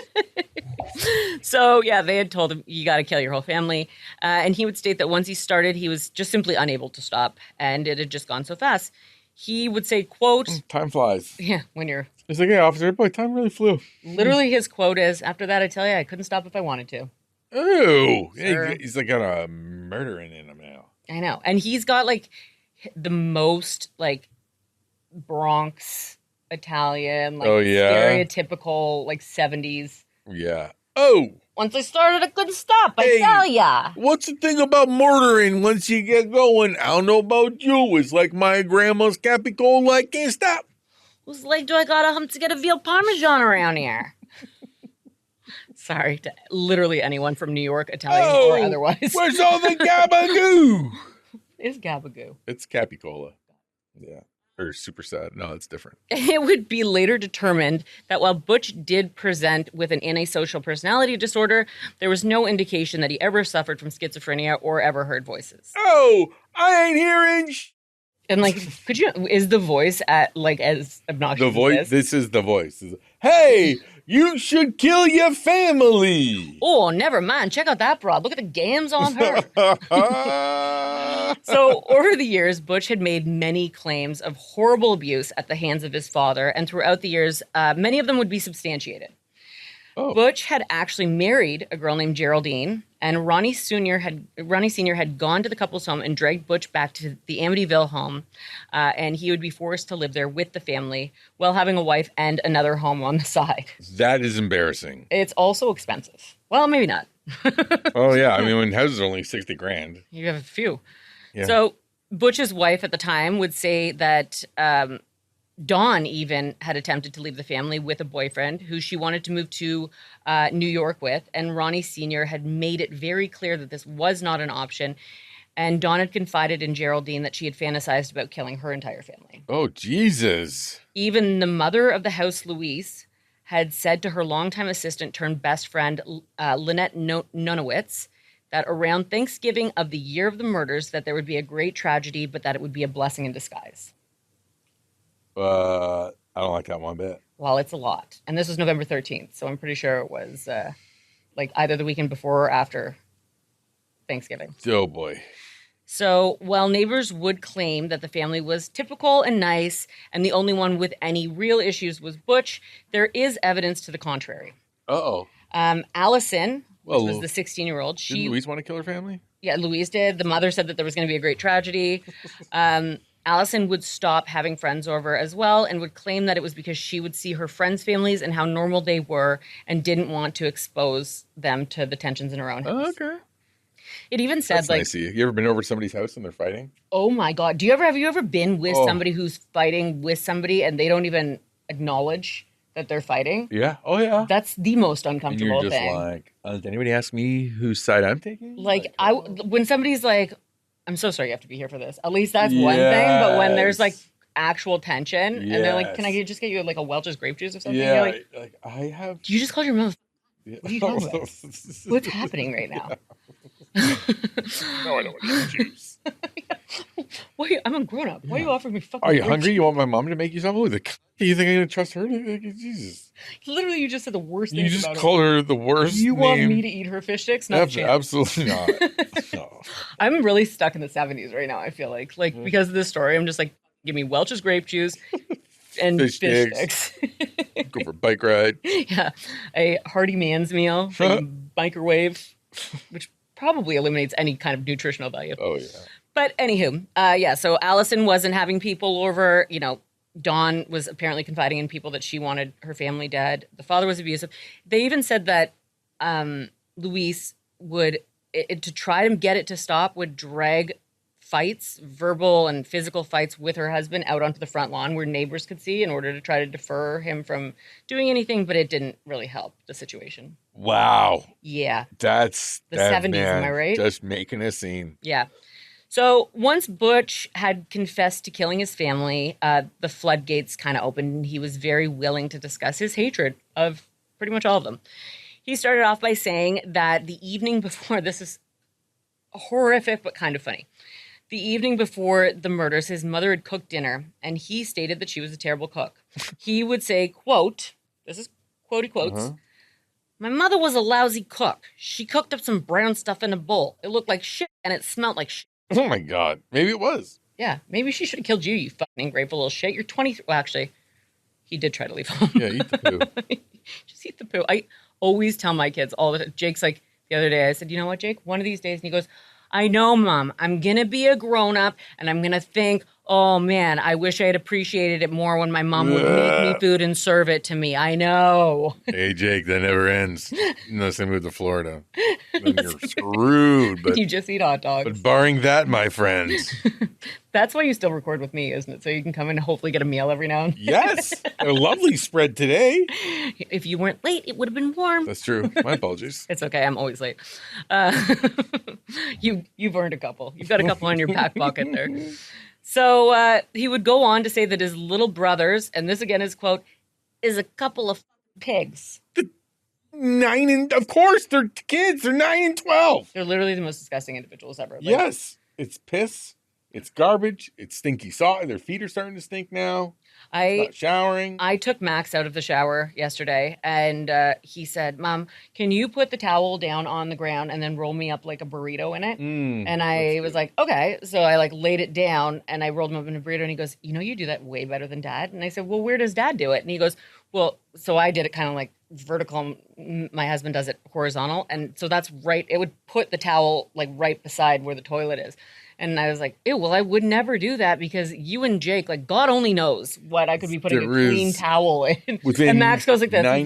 So, yeah, they had told him, you got to kill your whole family. And he would state that once he started, he was just simply unable to stop. And it had just gone so fast. He would say, quote, Time flies. yeah, when you're... It's like, hey, officer, boy, time really flew. Literally, his quote is, after that, I tell you, I couldn't stop if I wanted to. Ooh. Sure. He's like got a murdering in him now. I know. And he's got, like, the most, like, Bronx Italian, like, stereotypical, like, 70s. Yeah. Oh. Once I started, I couldn't stop. I tell ya. What's the thing about murdering once you get going? I don't know about you. It's like my grandma's capicola. I can't stop. Whose leg do I gotta hump to get a veal parmesan around here? Sorry to literally anyone from New York, Italian or otherwise. Where's all the gabagoo? It's gabagoo. It's capicola. Yeah. Or super sad. No, it's different. It would be later determined that while Butch did present with an antisocial personality disorder, there was no indication that he ever suffered from schizophrenia or ever heard voices. Oh, I ain't hearing And like, is the voice as obnoxious the voice? as this? This is the voice. Hey, you should kill your family. Oh, never mind. Check out that broad. Look at the games on her. So over the years, Butch had made many claims of horrible abuse at the hands of his father. And throughout the years, many of them would be substantiated. Oh. Butch had actually married a girl named Geraldine, and Ronnie Sr. had gone to the couple's home and dragged Butch back to the Amityville home, and he would be forced to live there with the family while having a wife and another home on the side. That is embarrassing. It's also expensive. Well, maybe not. Oh, yeah. I mean, when houses are only $60,000. You have a few. Yeah. So Butch's wife at the time would say that Dawn even had attempted to leave the family with a boyfriend who she wanted to move to New York with. And Ronnie Sr. had made it very clear that this was not an option. And Dawn had confided in Geraldine that she had fantasized about killing her entire family. Oh, Jesus. Even the mother of the house, Louise, had said to her longtime assistant turned best friend, Lynette Nonowitz, that around Thanksgiving of the year of the murders, that there would be a great tragedy, but that it would be a blessing in disguise. I don't like that one bit. Well, it's a lot. And this was November 13th, so I'm pretty sure it was like either the weekend before or after Thanksgiving. Oh, boy. So while neighbors would claim that the family was typical and nice, and the only one with any real issues was Butch, there is evidence to the contrary. Uh-oh. Allison, which was the 16-year-old. Did Louise want to kill her family? Yeah, Louise did. The mother said that there was going to be a great tragedy. Allison would stop having friends over as well and would claim that it was because she would see her friends' families and how normal they were and didn't want to expose them to the tensions in her own house. Oh, okay. It even said, that's nice of you. You ever been over to somebody's house and they're fighting? Oh my God. Have you ever been with somebody who's fighting with somebody and they don't even acknowledge that they're fighting? Yeah. Oh, yeah. That's the most uncomfortable and you're just thing. like, did anybody ask me whose side I'm taking? Like, when somebody's like, I'm so sorry you have to be here for this. At least that's one thing. But when there's like actual tension and they're like, can I just get you like a Welch's grape juice or something? Yeah. You're like, I have. You just called your mother. Yeah. What are you talking about? What's happening right now? No, I don't want to get juice. I'm a grown up. Why are you offering me fucking Are you grape hungry? juice? You want my mom to make you something? You think I'm going to trust her? Jesus. Literally, you just said the worst thing You just about called her the worst You name. want me to eat her fish sticks? Not a chance. Absolutely not. No. I'm really stuck in the 70s right now, I feel like. Like, because of this story, I'm just like, give me Welch's grape juice and fish sticks. Go for a bike ride. Yeah. A hearty man's meal, like microwave, which probably eliminates any kind of nutritional value. Oh, yeah. But anywho, so Allison wasn't having people over. You know, Dawn was apparently confiding in people that she wanted her family dead. The father was abusive. They even said that Louise would, to try to get it to stop, would drag fights, verbal and physical fights with her husband out onto the front lawn where neighbors could see in order to try to defer him from doing anything, but it didn't really help the situation. Wow. Yeah. That's the 70s, am I right? Just making a scene. Yeah. So once Butch had confessed to killing his family, the floodgates kind of opened, and he was very willing to discuss his hatred of pretty much all of them. He started off by saying that the evening before, this is horrific but kind of funny. The evening before the murders, his mother had cooked dinner, and he stated that she was a terrible cook. He would say, quote, this is quotey quotes, Uh-huh. my mother was a lousy cook. She cooked up some brown stuff in a bowl. It looked like shit, and it smelled like shit. Oh my God. Maybe it was. Yeah, maybe she should have killed you, you fucking ungrateful little shit. You're 23. Well, actually, he did try to leave home. Yeah, eat the poo. Just eat the poo. I always tell my kids all the time. Jake's like, the other day, I said, you know what, Jake? One of these days, and he goes, I know, Mom. I'm going to be a grown-up, and I'm going to think, oh, man, I wish I had appreciated it more when my mom would make me food and serve it to me. I know. Hey, Jake, that never ends unless they move to Florida. Then you're screwed. But, You just eat hot dogs. but barring that, my friends, That's why you still record with me, isn't it? So you can come in and hopefully get a meal every now and then. yes, a lovely spread today. If you weren't late, it would have been warm. That's true. My apologies. It's okay. I'm always late. Uh, you've earned a couple. You've got a couple in your back pocket there. So he would go on to say that his little brothers, and this again is quote, is a couple of pigs. 9 and of course they're kids. They're 9 and 12. They're literally the most disgusting individuals ever. Like, Yes, it's piss. It's garbage. It's stinky sock. Their feet are starting to stink now. Not showering. I took Max out of the shower yesterday, and he said, Mom, can you put the towel down on the ground and then roll me up like a burrito in it? And I was like, okay. So I like laid it down and I rolled him up in a burrito, and he goes, you know, you do that way better than Dad. And I said, well, where does Dad do it? And he goes, well, so I did it kind of like vertical. My husband does it horizontal. And so that's right. It would put the towel like right beside where the toilet is. And I was like, ew, well, I would never do that because you and Jake, like, God only knows what I could be putting There a clean is towel in. within And Max goes like this. 9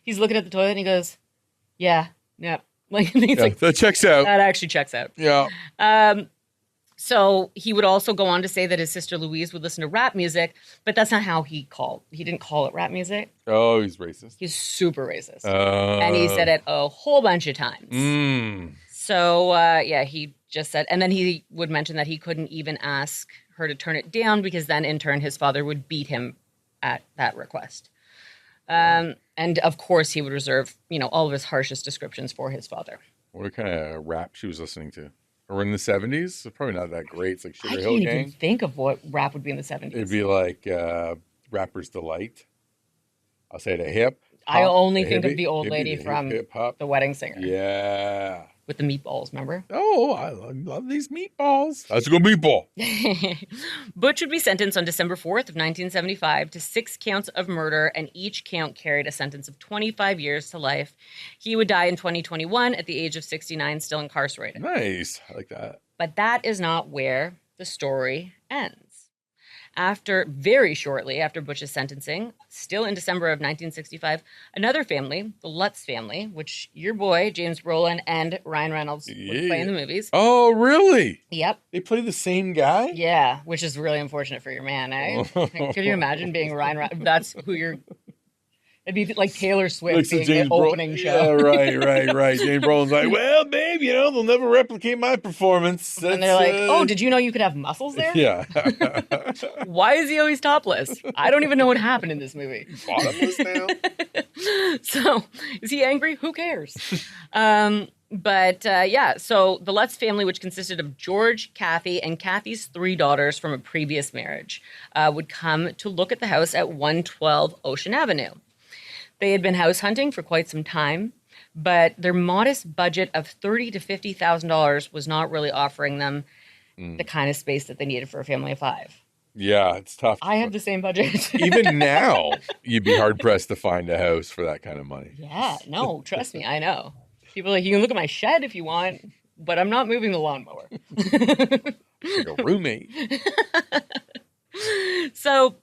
He's looking at the toilet and he goes, yeah. Like, and he's Yeah, like, that checks out. that actually checks out. Yeah. So he would also go on to say that his sister Louise would listen to rap music, but that's not how he didn't call it rap music. Oh, he's racist. He's super racist. And he said it a whole bunch of times. So, yeah, he just said, and then he would mention that he couldn't even ask her to turn it down because then in turn his father would beat him at that request. And of course he would reserve, all of his harshest descriptions for his father. What kind of rap she was listening to? Or in the 70s? It's probably not that great. It's like I Sugar can't Hill even Gang. think of what rap would be in the 70s. It'd be like Rapper's Delight. I'll say it a hip. I hop, only a think of hippie, the old hippie, lady the from hip hop. The Wedding Singer. Yeah. With the meatballs, remember? Oh, I love these meatballs. Let's go meatball. Butch would be sentenced on December 4th of 1975 to 6 counts of murder, and each count carried a sentence of 25 years to life. He would die in 2021 at the age of 69, still incarcerated. Nice. I like that. But that is not where the story ends. Very shortly after Butch's sentencing, still in December of 1965, another family, the Lutz family, which your boy, James Brolin, and Ryan Reynolds would play in the movies. Oh, really? Yep. They play the same guy? Yeah, which is really unfortunate for your man, eh? Could you imagine being Ryan Reynolds? That's who you're... It'd be like Taylor Swift being the opening show. Yeah, right. James Brolin's like, well, babe, they'll never replicate my performance. And they're like, oh, did you know you could have muscles there? Yeah. Why is he always topless? I don't even know what happened in this movie. Bottomless now? So, is he angry? Who cares? Yeah, so the Lutz family, which consisted of George, Kathy, and Kathy's 3 daughters from a previous marriage, would come to look at the house at 112 Ocean Avenue. They had been house hunting for quite some time, but their modest budget of $30,000 to $50,000 was not really offering them the kind of space that they needed for a family of 5. Yeah, it's tough. I had the same budget. Even now, you'd be hard-pressed to find a house for that kind of money. Yeah, no, trust me, I know. People are like, you can look at my shed if you want, but I'm not moving the lawnmower. Like a roommate. So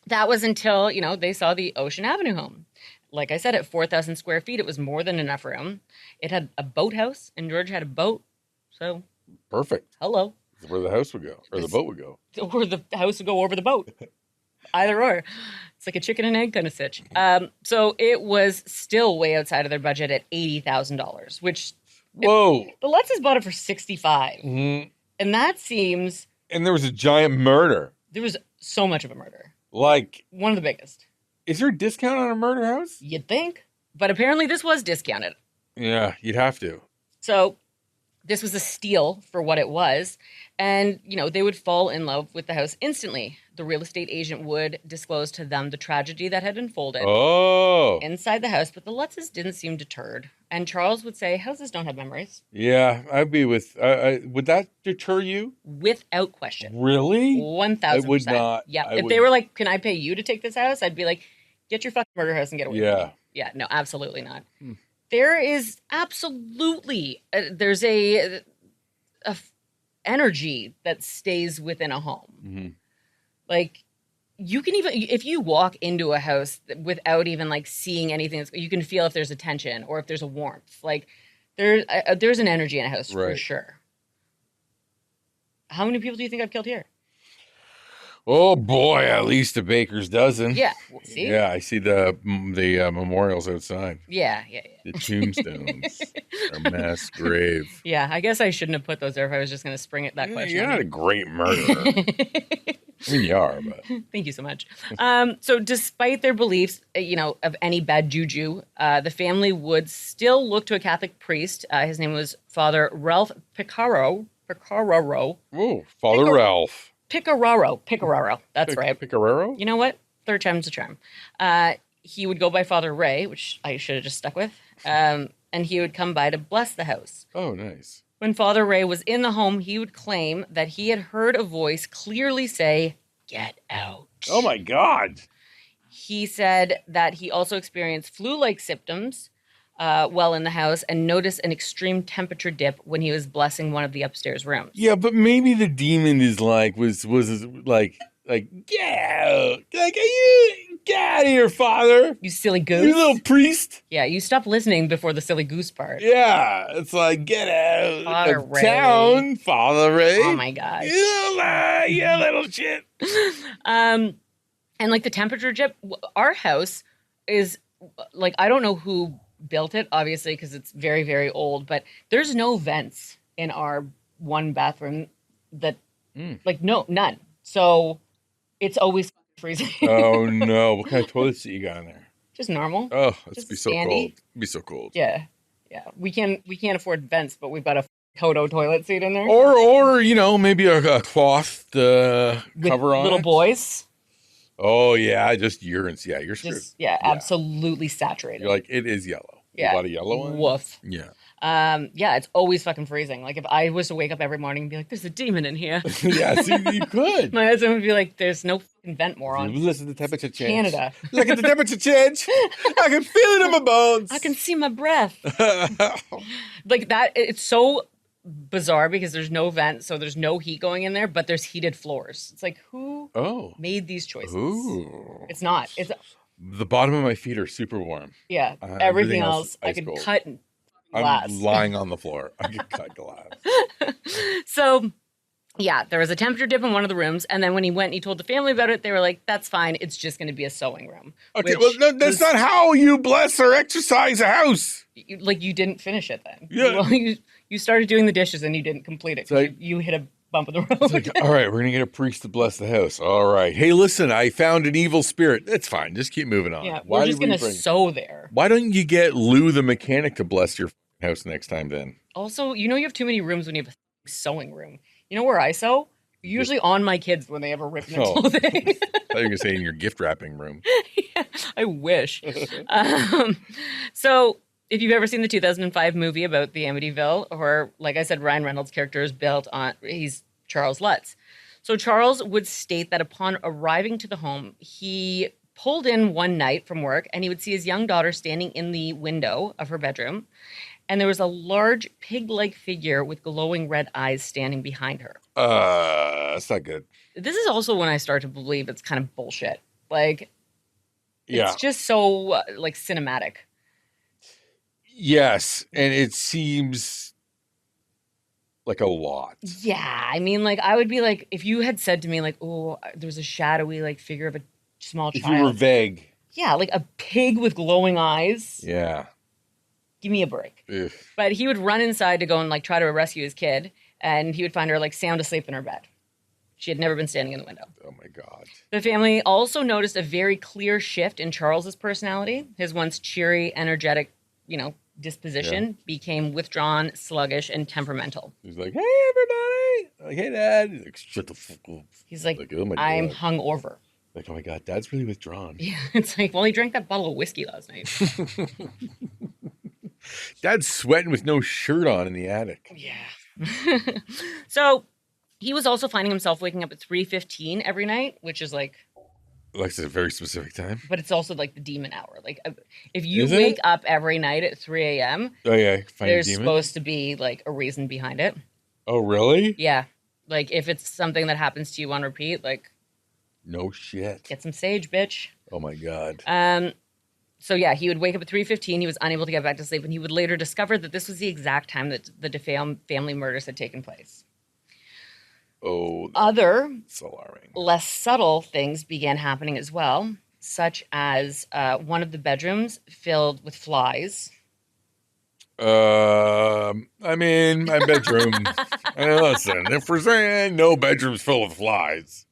that was until, they saw the Ocean Avenue home. Like I said, at 4,000 square feet, it was more than enough room. It had a boathouse, and George had a boat. So, Perfect. hello. Where the house would go, or the boat would go. Or the house would go over the boat. Either or. It's like a chicken and egg kind of sitch. So it was still way outside of their budget at $80,000, which... Whoa. The Lutzes bought it for $65,000. Mm-hmm. And that seems... And there was a giant murder. There was so much of a murder. Like... One of the biggest. Is there a discount on a murder house? You'd think. But apparently this was discounted. Yeah, you'd have to. So This was a steal for what it was. And, they would fall in love with the house instantly. The real estate agent would disclose to them the tragedy that had unfolded Oh. inside the house, but the Lutzes didn't seem deterred. And Charles would say, houses don't have memories. Yeah, I'd be with. Would that deter you? Without question. Really? 1,000%. I would not. Yeah. I If they were like, can I pay you to take this house? I'd be like, get your fucking murder house and get away from me. Yeah, no, absolutely not. There is absolutely, there's a energy that stays within a home. Mm-hmm. Like, you can even, if you walk into a house without even like seeing anything, you can feel if there's a tension or if there's a warmth. Like, there's an energy in a house for sure. How many people do you think I've killed here? Oh boy, at least a baker's dozen. Yeah, see? Yeah, I see the memorials outside. Yeah. The tombstones. Our mass grave. Yeah, I guess I shouldn't have put those there if I was just going to spring it that question. You're not a great murderer. I mean, you are, but... Thank you so much. So despite their beliefs, of any bad juju, the family would still look to a Catholic priest. His name was Father Ralph Picararo. Oh, Father Ralph. Picararo. That's right. Picararo? You know what? Third time's a charm. He would go by Father Ray, which I should have just stuck with. And he would come by to bless the house. Oh, nice. When Father Ray was in the home, he would claim that he had heard a voice clearly say, "Get out." Oh, my God. He said that he also experienced flu-like symptoms while in the house and noticed an extreme temperature dip when he was blessing one of the upstairs rooms. Yeah, but maybe the demon is was like, get out. Like, get out of here, Father. You silly goose. You little priest. Yeah, you stopped listening before the silly goose part. Yeah, it's like, get out Father of Ray. town, Father Ray. Oh, my gosh. You little shit. And like the temperature dip, our house is like, I don't know who built it, obviously, because it's very, very old, but there's no vents in our one bathroom that, none. So it's always freezing. Oh, no. What kind of toilet seat you got in there? Just normal. Oh, it's Just be so standy. cold. It'd be so cold. Yeah. We can't afford vents, but we've got a Toto toilet seat in there. Or maybe a cloth to with cover on little it. Boys. Oh, yeah, just urine. Yeah, you're screwed. Absolutely saturated. You're like, it is yellow. Yeah. A lot of yellow on it? Woof. Yeah. It's always fucking freezing. Like, if I was to wake up every morning and be like, there's a demon in here. Yeah, see, you could. My husband would be like, there's no fucking vent, moron. Listen to the temperature change. Canada. Look at the temperature change. I can feel it in my bones. I can see my breath. Like that, it's so bizarre because there's no vent, so there's no heat going in there, but there's heated floors. It's like, who made these choices? Ooh. It's not. It's the bottom of my feet are super warm. Yeah. Everything else I ice could cold. cut and glass. I'm lying on the floor. I could cut glass. So, yeah, there was a temperature dip in one of the rooms, and then when he went and he told the family about it, they were like, that's fine. It's just going to be a sewing room. Okay, well, no, that's not how you bless or exercise a house. You didn't finish it then. Yeah. Well, you started doing the dishes and you didn't complete it. Like, you hit a bump in the road. It's like, all right, we're going to get a priest to bless the house. All right. Hey, listen, I found an evil spirit. That's fine. Just keep moving on. Yeah, we're just going to sew there. Why don't you get Lou the mechanic to bless your house next time then? Also, you have too many rooms when you have a sewing room. You know where I sew? Usually on my kids when they ever rip their clothing. I thought you were going to say in your gift wrapping room. Yeah, I wish. So if you've ever seen the 2005 movie about the Amityville, or like I said, Ryan Reynolds' character is he's Charles Lutz. So Charles would state that upon arriving to the home, he pulled in one night from work and he would see his young daughter standing in the window of her bedroom. And there was a large pig-like figure with glowing red eyes standing behind her. That's not good. This is also when I start to believe it's kind of bullshit. Like, yeah. It's just so, cinematic. Yes, and it seems like a lot. Yeah, I mean, I would be like, if you had said to me, oh, there's a shadowy, figure of a small child. If you were vague. Yeah, like a pig with glowing eyes. Yeah. Give me a break. Ugh. But he would run inside to go and try to rescue his kid, and he would find her sound asleep in her bed. She had never been standing in the window. Oh my God. The family also noticed a very clear shift in Charles's personality. His once cheery, energetic, disposition became withdrawn, sluggish, and temperamental. He's like, hey, everybody. Like, hey, Dad. He's like, shut the fuck up. He's like, oh my I'm God. hungover. Like, oh my God, Dad's really withdrawn. Yeah, it's like, well, he drank that bottle of whiskey last night. Dad's sweating with no shirt on in the attic. Yeah. So he was also finding himself waking up at 3:15 every night, which is like, It's a very specific time. but it's also like the demon hour. Like, if you Is it? wake up every night at 3 a.m., Oh, yeah. Find a there's demon? supposed to be like a reason behind it. Oh, really? Yeah. Like, if it's something that happens to you on repeat, like, No shit. get some sage, bitch. Oh, my God. So yeah, he would wake up at 3:15. He was unable to get back to sleep, and he would later discover that this was the exact time that the Defeo family murders had taken place. Oh, Other, that's alarming. less subtle things began happening as well, such as one of the bedrooms filled with flies. I mean, my bedroom. Listen, if we're saying no bedroom's filled with flies,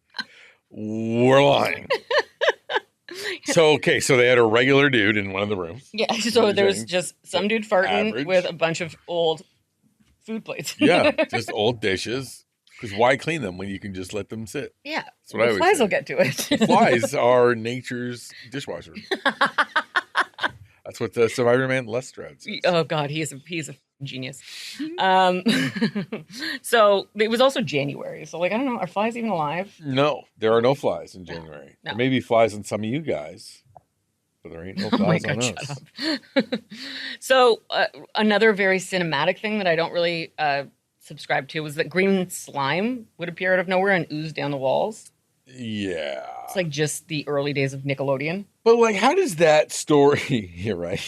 we're lying. So they had a regular dude in one of the rooms. Yeah, so there was Using just some dude farting average. with a bunch of old food plates. Yeah, just old dishes. Because why clean them when you can just let them sit? Yeah, That's what I the always flies say. will get to it. Flies are nature's dishwasher. That's what the Survivor Man Les Stroud says. Oh God, he's a genius. So it was also January. So like, I don't know, are flies even alive? No, there are no flies in January. No. There may be flies on some of you guys, but there ain't no Oh my flies on God, us. shut up. So another very cinematic thing that I don't really subscribe to was that green slime would appear out of nowhere and ooze down the walls. Yeah. It's like just the early days of Nickelodeon. But like, how does that story? You're right.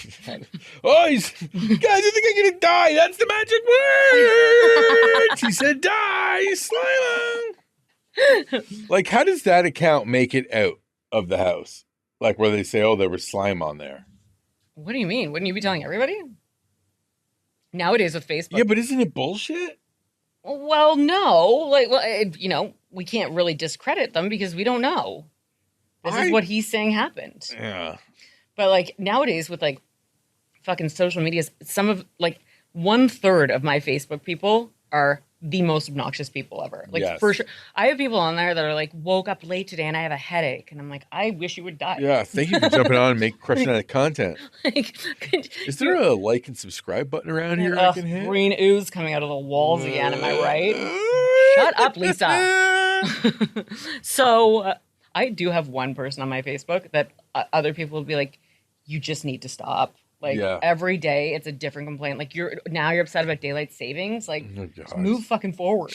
Oh, guys, I think I'm gonna die. That's the magic word. He said, "Die, slime." Like, how does that account make it out of the house? Like, where they say, "Oh, there was slime on there." What do you mean? Wouldn't you be telling everybody? Nowadays with Facebook. Yeah, but isn't it bullshit? Well, no. Like, well, we can't really discredit them because we don't know. This is what he's saying happened. Yeah. But like nowadays with like fucking social medias, some of like 1/3 of my Facebook people are the most obnoxious people ever. Like Yes. for sure. I have people on there that are like, woke up late today and I have a headache. And I'm like, I wish you would die. Yeah. Thank you for jumping on and crushing that content. Like, Is there a like and subscribe button around here I can hit? green ooze coming out of the walls again, am I right? Shut up, Lisa. So I do have one person on my Facebook that other people will be like, you just need to stop. Like every day it's a different complaint. Like you're upset about daylight savings. Like just move fucking forward.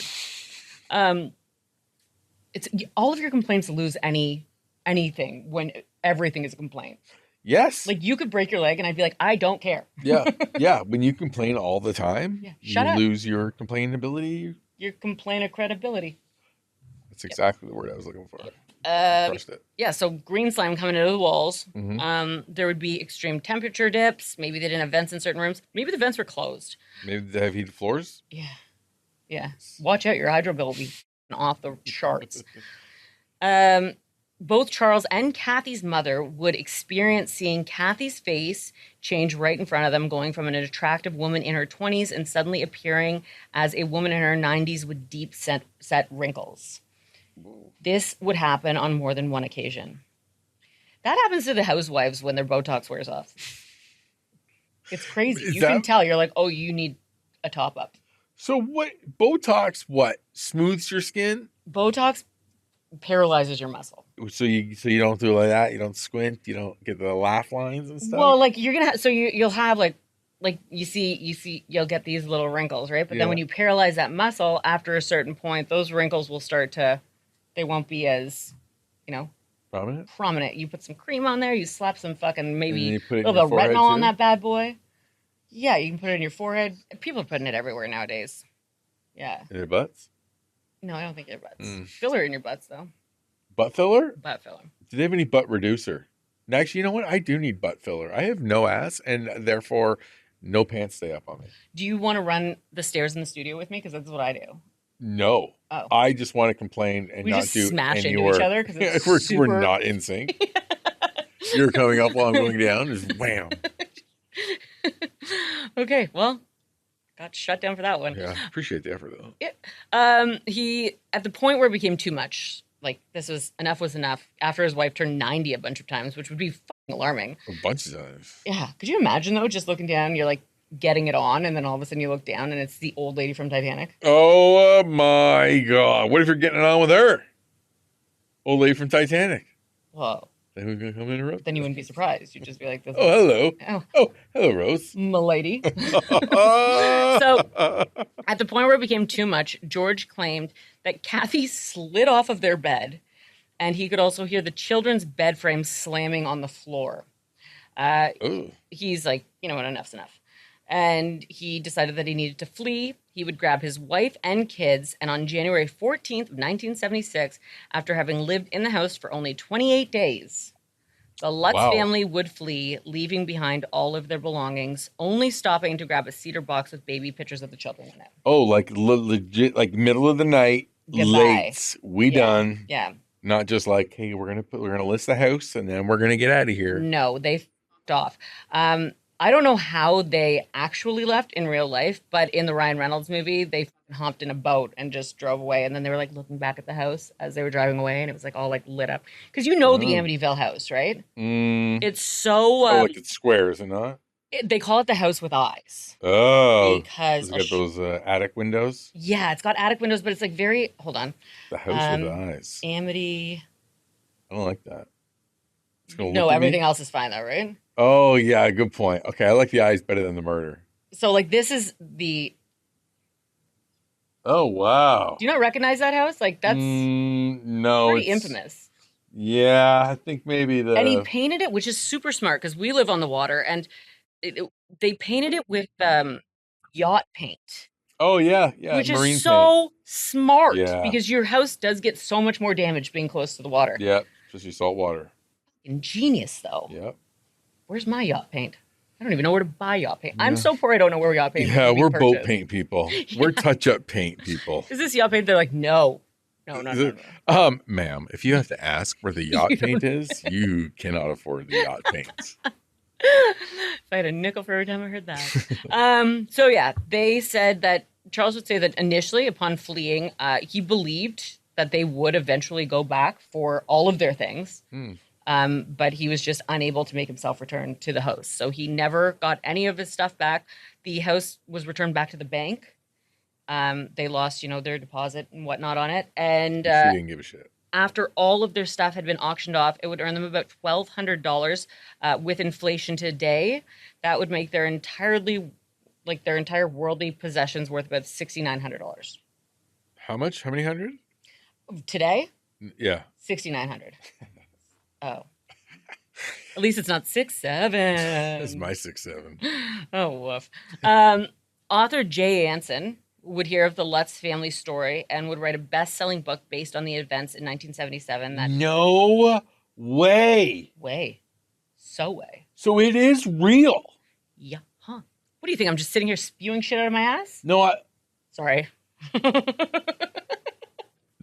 It's all of your complaints lose anything when everything is a complaint. Yes. Like you could break your leg and I'd be like, I don't care. Yeah. Yeah. When you complain all the time, Shut you up. lose your complainability. Your complaint of credibility. That's exactly the word I was looking for. Crushed it. Yeah, so green slime coming out of the walls. Mhm. There would be extreme temperature dips. Maybe they didn't have vents in certain rooms. Maybe the vents were closed. Maybe they have heated floors. Yeah. Yeah. Watch out, your hydro bill will be off the charts. Both Charles and Kathy's mother would experience seeing Kathy's face change right in front of them, going from an attractive woman in her 20s and suddenly appearing as a woman in her 90s with deep set wrinkles. This would happen on more than one occasion. That happens to the housewives when their Botox wears off. It's crazy. You can tell. You're like, oh, you need a top up. So what? Botox what? Smooths your skin? Botox paralyzes your muscle. So you don't do like that? You don't squint? You don't get the laugh lines and stuff? Well, like you're gonna have, so you'll have like you'll get these little wrinkles, right? But then when you paralyze that muscle, after a certain point, those wrinkles will start to, they won't be as, prominent. You put some cream on there, you slap some fucking maybe a little bit of retinol on that bad boy. Yeah, you can put it in your forehead. People are putting it everywhere nowadays. Yeah. In their butts? No, I don't think your butts. Filler in your butts though. Butt filler? Butt filler. Do they have any butt reducer? Actually, you know what? I do need butt filler. I have no ass, and therefore no pants stay up on me. Do you want to run the stairs in the studio with me? Because that's what I do. No. Oh. I just want to complain and we not just do smash any into work. each other because it's we're super... not in sync. You're coming up while I'm going down. Just wham. Okay, well, got shut down for that one. Yeah, appreciate the effort though. He at the point where it became too much, like this was enough. After his wife turned 90 a bunch of times, which would be fucking alarming. A bunch of times. Yeah, could you imagine though, just looking down, you're like getting it on, and then all of a sudden you look down, and it's the old lady from Titanic. Oh my God! What if you're getting it on with her? Old lady from Titanic. Well, Then we're gonna come in and roast. then you wouldn't be surprised. You'd just be like, this Oh, hello. Oh, Oh, hello, Rose. m'lady. So, at the point where it became too much, George claimed that Kathy slid off of their bed, and he could also hear the children's bed frame slamming on the floor. Ooh. He's like, you know what, enough's enough. And he decided that he needed to flee. He would grab his wife and kids, and on January 14th of 1976, after having lived in the house for only 28 days, the Lutz family would flee, leaving behind all of their belongings, only stopping to grab a cedar box with baby pictures of the children in it. Oh, like legit, like middle of the night, Goodbye. late. We done. Yeah. Not just like, hey, we're gonna list the house and then we're gonna get out of here. No, they f***ed off. I don't know how they actually left in real life, but in the Ryan Reynolds movie, they fucking hopped in a boat and just drove away. And then they were like looking back at the house as they were driving away, and it was like all like lit up. Because you know the Amityville House, right? It's so. Like it's square, is it not? They call it the house with eyes. Oh, because it's got those attic windows. Yeah, it's got attic windows, but it's like very. Hold on. The house with eyes. Amity. I don't like that. No, everything else is fine though, right? Oh yeah, good point. Okay, I like the eyes better than the murder. So like this is the. Oh wow! Do you not recognize that house? Like that's no, pretty infamous. Yeah, I think maybe the. And he painted it, which is super smart because we live on the water, and they painted it with yacht paint. Oh yeah, which marine is so paint. Smart. Yeah. Because your house does get so much more damage being close to the water. Yeah, especially salt water. Ingenious though. Yep. Where's my yacht paint? I don't even know where to buy yacht paint. I'm so poor I don't know where yacht paint. Yeah, we're boat paint people. We're touch-up paint people. Is this yacht paint? They're like, no. No. Ma'am, if you have to ask where the yacht paint is, you cannot afford the yacht paint. If I had a nickel for every time I heard that. So yeah, they said that Charles would say that initially, upon fleeing, he believed that they would eventually go back for all of their things. But he was just unable to make himself return to the house. So he never got any of his stuff back. The house was returned back to the bank. They lost, their deposit and whatnot on it. And she didn't give a shit. After all of their stuff had been auctioned off, it would earn them about $1,200. With inflation today, that would make their entire worldly possessions worth about $6,900. How much? How many hundred? Today? Yeah. 6,900. Oh. At least it's not 6'7". That's my 6'7". Oh, woof. Author Jay Anson would hear of the Lutz family story and would write a best-selling book based on the events in 1977. No way. So it is real. Yeah. Huh. What do you think? I'm just sitting here spewing shit out of my ass? No, Sorry.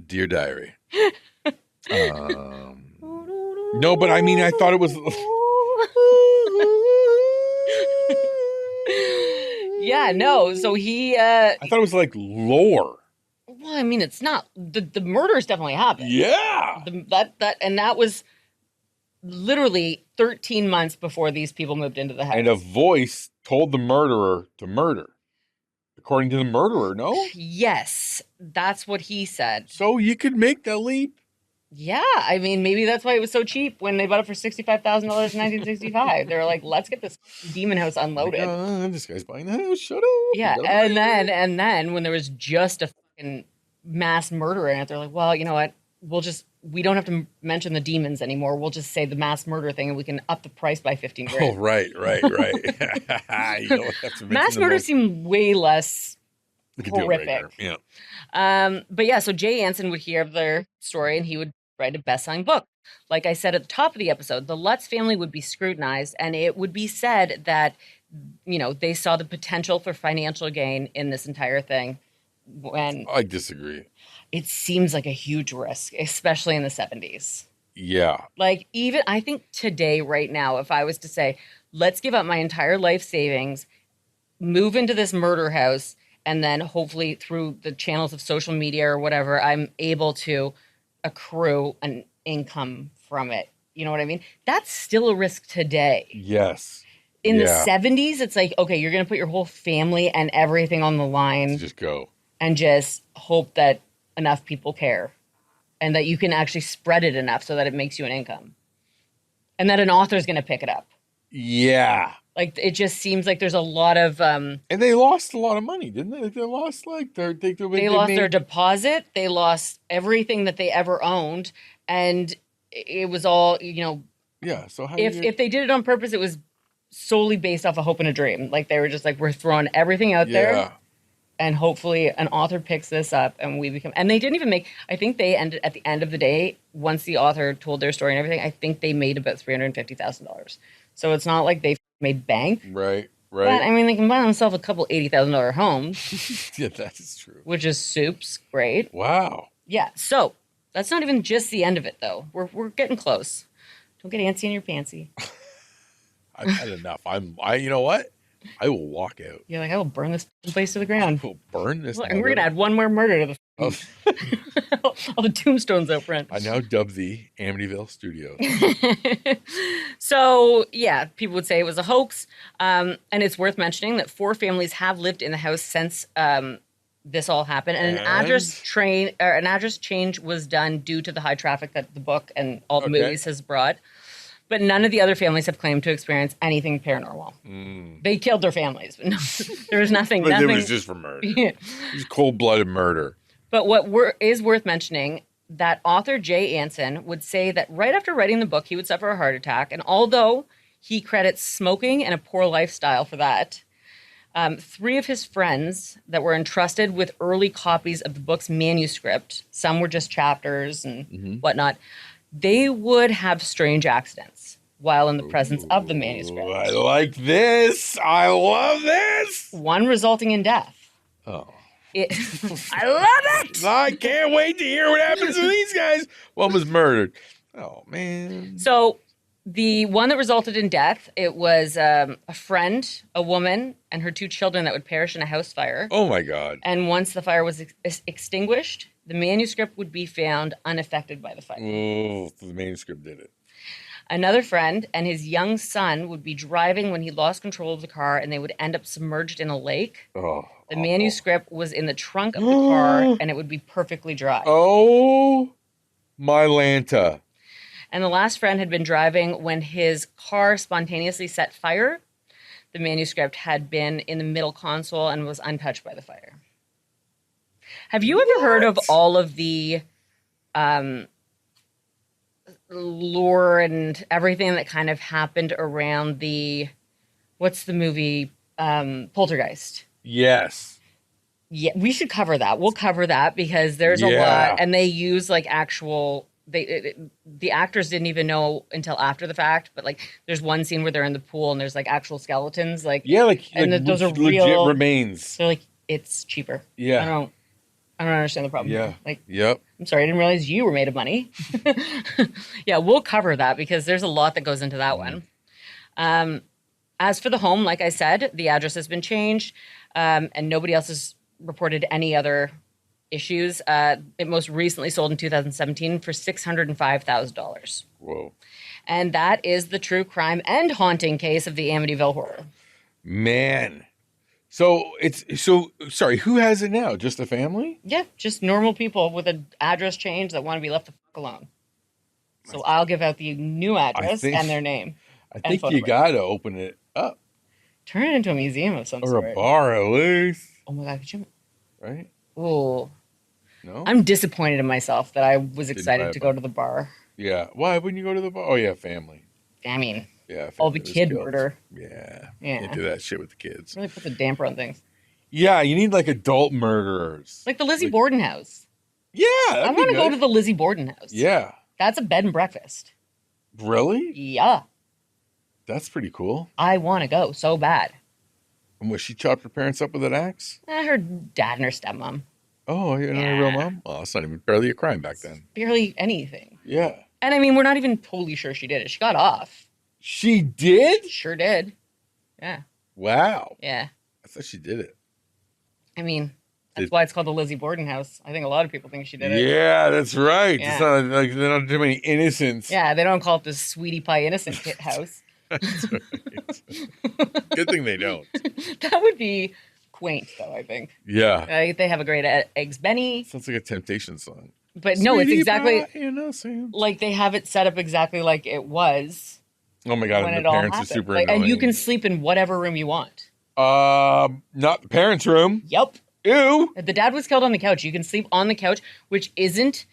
Dear Diary. No, but I mean, I thought it was. Yeah, no. So he. I thought it was like lore. Well, I mean, it's not. The murders definitely happened. Yeah. That was literally 13 months before these people moved into the house. And a voice told the murderer to murder. According to the murderer, no? Yes, that's what he said. So you could make that leap. Yeah, I mean, maybe that's why it was so cheap when they bought it for $65,000 in 1965. They were like, let's get this demon house unloaded. This guy's buying the house. Shut up. Yeah, and then when there was just a fucking mass murder in it, they're like, well, you know what? We don't have to mention the demons anymore. We'll just say the mass murder thing, and we can up the price by 15 grand. Oh, right. You don't have to mass murder seemed way less horrific. Yeah. But yeah, so Jay Anson would hear of their story, and he would write a best-selling book. Like I said at the top of the episode, the Lutz family would be scrutinized, and it would be said that, they saw the potential for financial gain in this entire thing. When I disagree. It seems like a huge risk, especially in the 70s. Yeah. Like, even I think today, right now, if I was to say, let's give up my entire life savings move into this murder house, and then hopefully through the channels of social media or whatever, I'm able to accrue an income from it. You know what I mean? That's still a risk today. Yes. In the Yeah. 70s, it's like, okay, you're going to put your whole family and everything on the line Just go. and just hope that enough people care and that you can actually spread it enough so that it makes you an income and that an author's going to pick it up. Yeah. Like, it just seems like there's a lot of And they lost a lot of money, didn't they? Like, they lost like they lost their deposit, they lost everything that they ever owned, and it was all, Yeah. So how if they did it on purpose, it was solely based off a hope and a dream. Like, they were just like, we're throwing everything out there, and hopefully an author picks this up and we become. And they didn't even make. I think they ended at the end of the day, once the author told their story and everything. I think they made about $350,000. So it's not like they made bank. Right. But I mean, they can buy themselves a couple $80,000 homes. Yeah, that is true. Which is soups, great. Wow. Yeah. So that's not even just the end of it, though. We're getting close. Don't get antsy in your pantsy. I've had enough. You know what? I will walk out. You're like, I will burn this place to the ground. I will burn this. Look, and we're gonna add one more murder to the all the tombstones out front. I now dub the Amityville Studios. So yeah, people would say it was a hoax, and it's worth mentioning that 4 families have lived in the house since this all happened, and an address change was done due to the high traffic that the book and all the movies has brought. But none of the other families have claimed to experience anything paranormal. They killed their families, but no, there was nothing. But it was just for murder. Yeah. It was cold-blooded murder. But what is worth mentioning, that author Jay Anson would say that right after writing the book, he would suffer a heart attack. And although he credits smoking and a poor lifestyle for that, 3 of his friends that were entrusted with early copies of the book's manuscript, some were just chapters and whatnot, they would have strange accidents while in the presence of the manuscript. I like this. I love this. One resulting in death. Oh. I love it. I can't wait to hear what happens to these guys. One was murdered. Oh, man. So the one that resulted in death, it was a friend, a woman, and her 2 children that would perish in a house fire. Oh, my God. And once the fire was extinguished, the manuscript would be found unaffected by the fire. Oh, the manuscript did it. Another friend and his young son would be driving when he lost control of the car, and they would end up submerged in a lake. Oh, the manuscript was in the trunk of the car, and it would be perfectly dry. Oh, my Lanta. And the last friend had been driving when his car spontaneously set fire. The manuscript had been in the middle console and was untouched by the fire. Have you ever heard of all of the lore and everything that kind of happened around what's the movie, Poltergeist? Yes. Yeah, we should cover that. We'll cover that because there's a lot, and they use like actual. The actors didn't even know until after the fact, but like there's one scene where they're in the pool and there's like actual skeletons, those are legit real remains. They're like, it's cheaper. Yeah, I don't understand the problem. Yeah, like, yep. I'm sorry, I didn't realize you were made of money. Yeah, we'll cover that because there's a lot that goes into that one. As for the home, like I said, the address has been changed, and nobody else has reported any other issues. It most recently sold in 2017 for $605,000. Whoa. And that is the true crime and haunting case of the Amityville horror. Man. Sorry, who has it now? Just the family? Yeah, just normal people with an address change that want to be left the fuck alone. So I'll give out the new address and their name. I think you got to open it up. Turn it into a museum of some sort. Or a bar at least. Oh my God, could you? Right? Oh. No? I'm disappointed in myself that I was excited to go to the bar. Yeah. Why wouldn't you go to the bar? Oh, yeah, family. I mean, yeah, all the kid murder. Yeah. Can't do that shit with the kids. Really puts a damper on things. Yeah, you need like adult murderers. Like the Lizzie Borden house. Yeah. I want to go to the Lizzie Borden house. Yeah. That's a bed and breakfast. Really? Yeah. That's pretty cool. I want to go so bad. And was she chopped her parents up with an axe? Her dad and her stepmom. Oh, you're not a real mom? Oh, it's not even barely a crime back then. Barely anything. Yeah. And I mean, we're not even totally sure she did it. She got off. She did? Sure did. Yeah. Wow. Yeah. I thought she did it. I mean, that's why it's called the Lizzie Borden house. I think a lot of people think she did it. Yeah, that's right. Yeah. It's not like there are not too many innocents. Yeah, they don't call it the Sweetie Pie Innocent Kit house. That's right. Good thing they don't. That would be quaint, though, I think. Yeah. They have a great Eggs Benny. Sounds like a Temptation song. But no, it's Sweetie exactly pie innocent. like they have it set up exactly like it was Oh my god, when and it the all parents are happened. super Like, annoying. and you can sleep in whatever room you want. Not the parents' room. Yep. Ew. The dad was killed on the couch. You can sleep on the couch, which isn't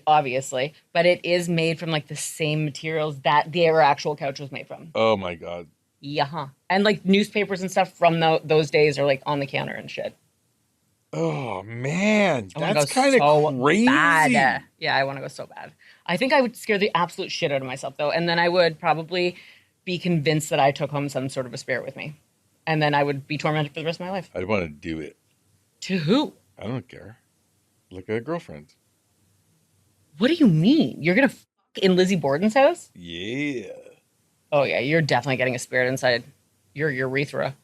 obviously, but it is made from like the same materials that their actual couch was made from. Oh my god. Yeah. And like newspapers and stuff from those days are like on the counter and shit. Oh man, I wanna that's go kind of so crazy. bad. Yeah, I want to go so bad. I think I would scare the absolute shit out of myself though, and then I would probably be convinced that I took home some sort of a spirit with me, and then I would be tormented for the rest of my life. I'd want to do it. To who? I don't care. Like a girlfriend. What do you mean? You're gonna fuck in Lizzie Borden's house? Yeah. Oh yeah, you're definitely getting a spirit inside your urethra.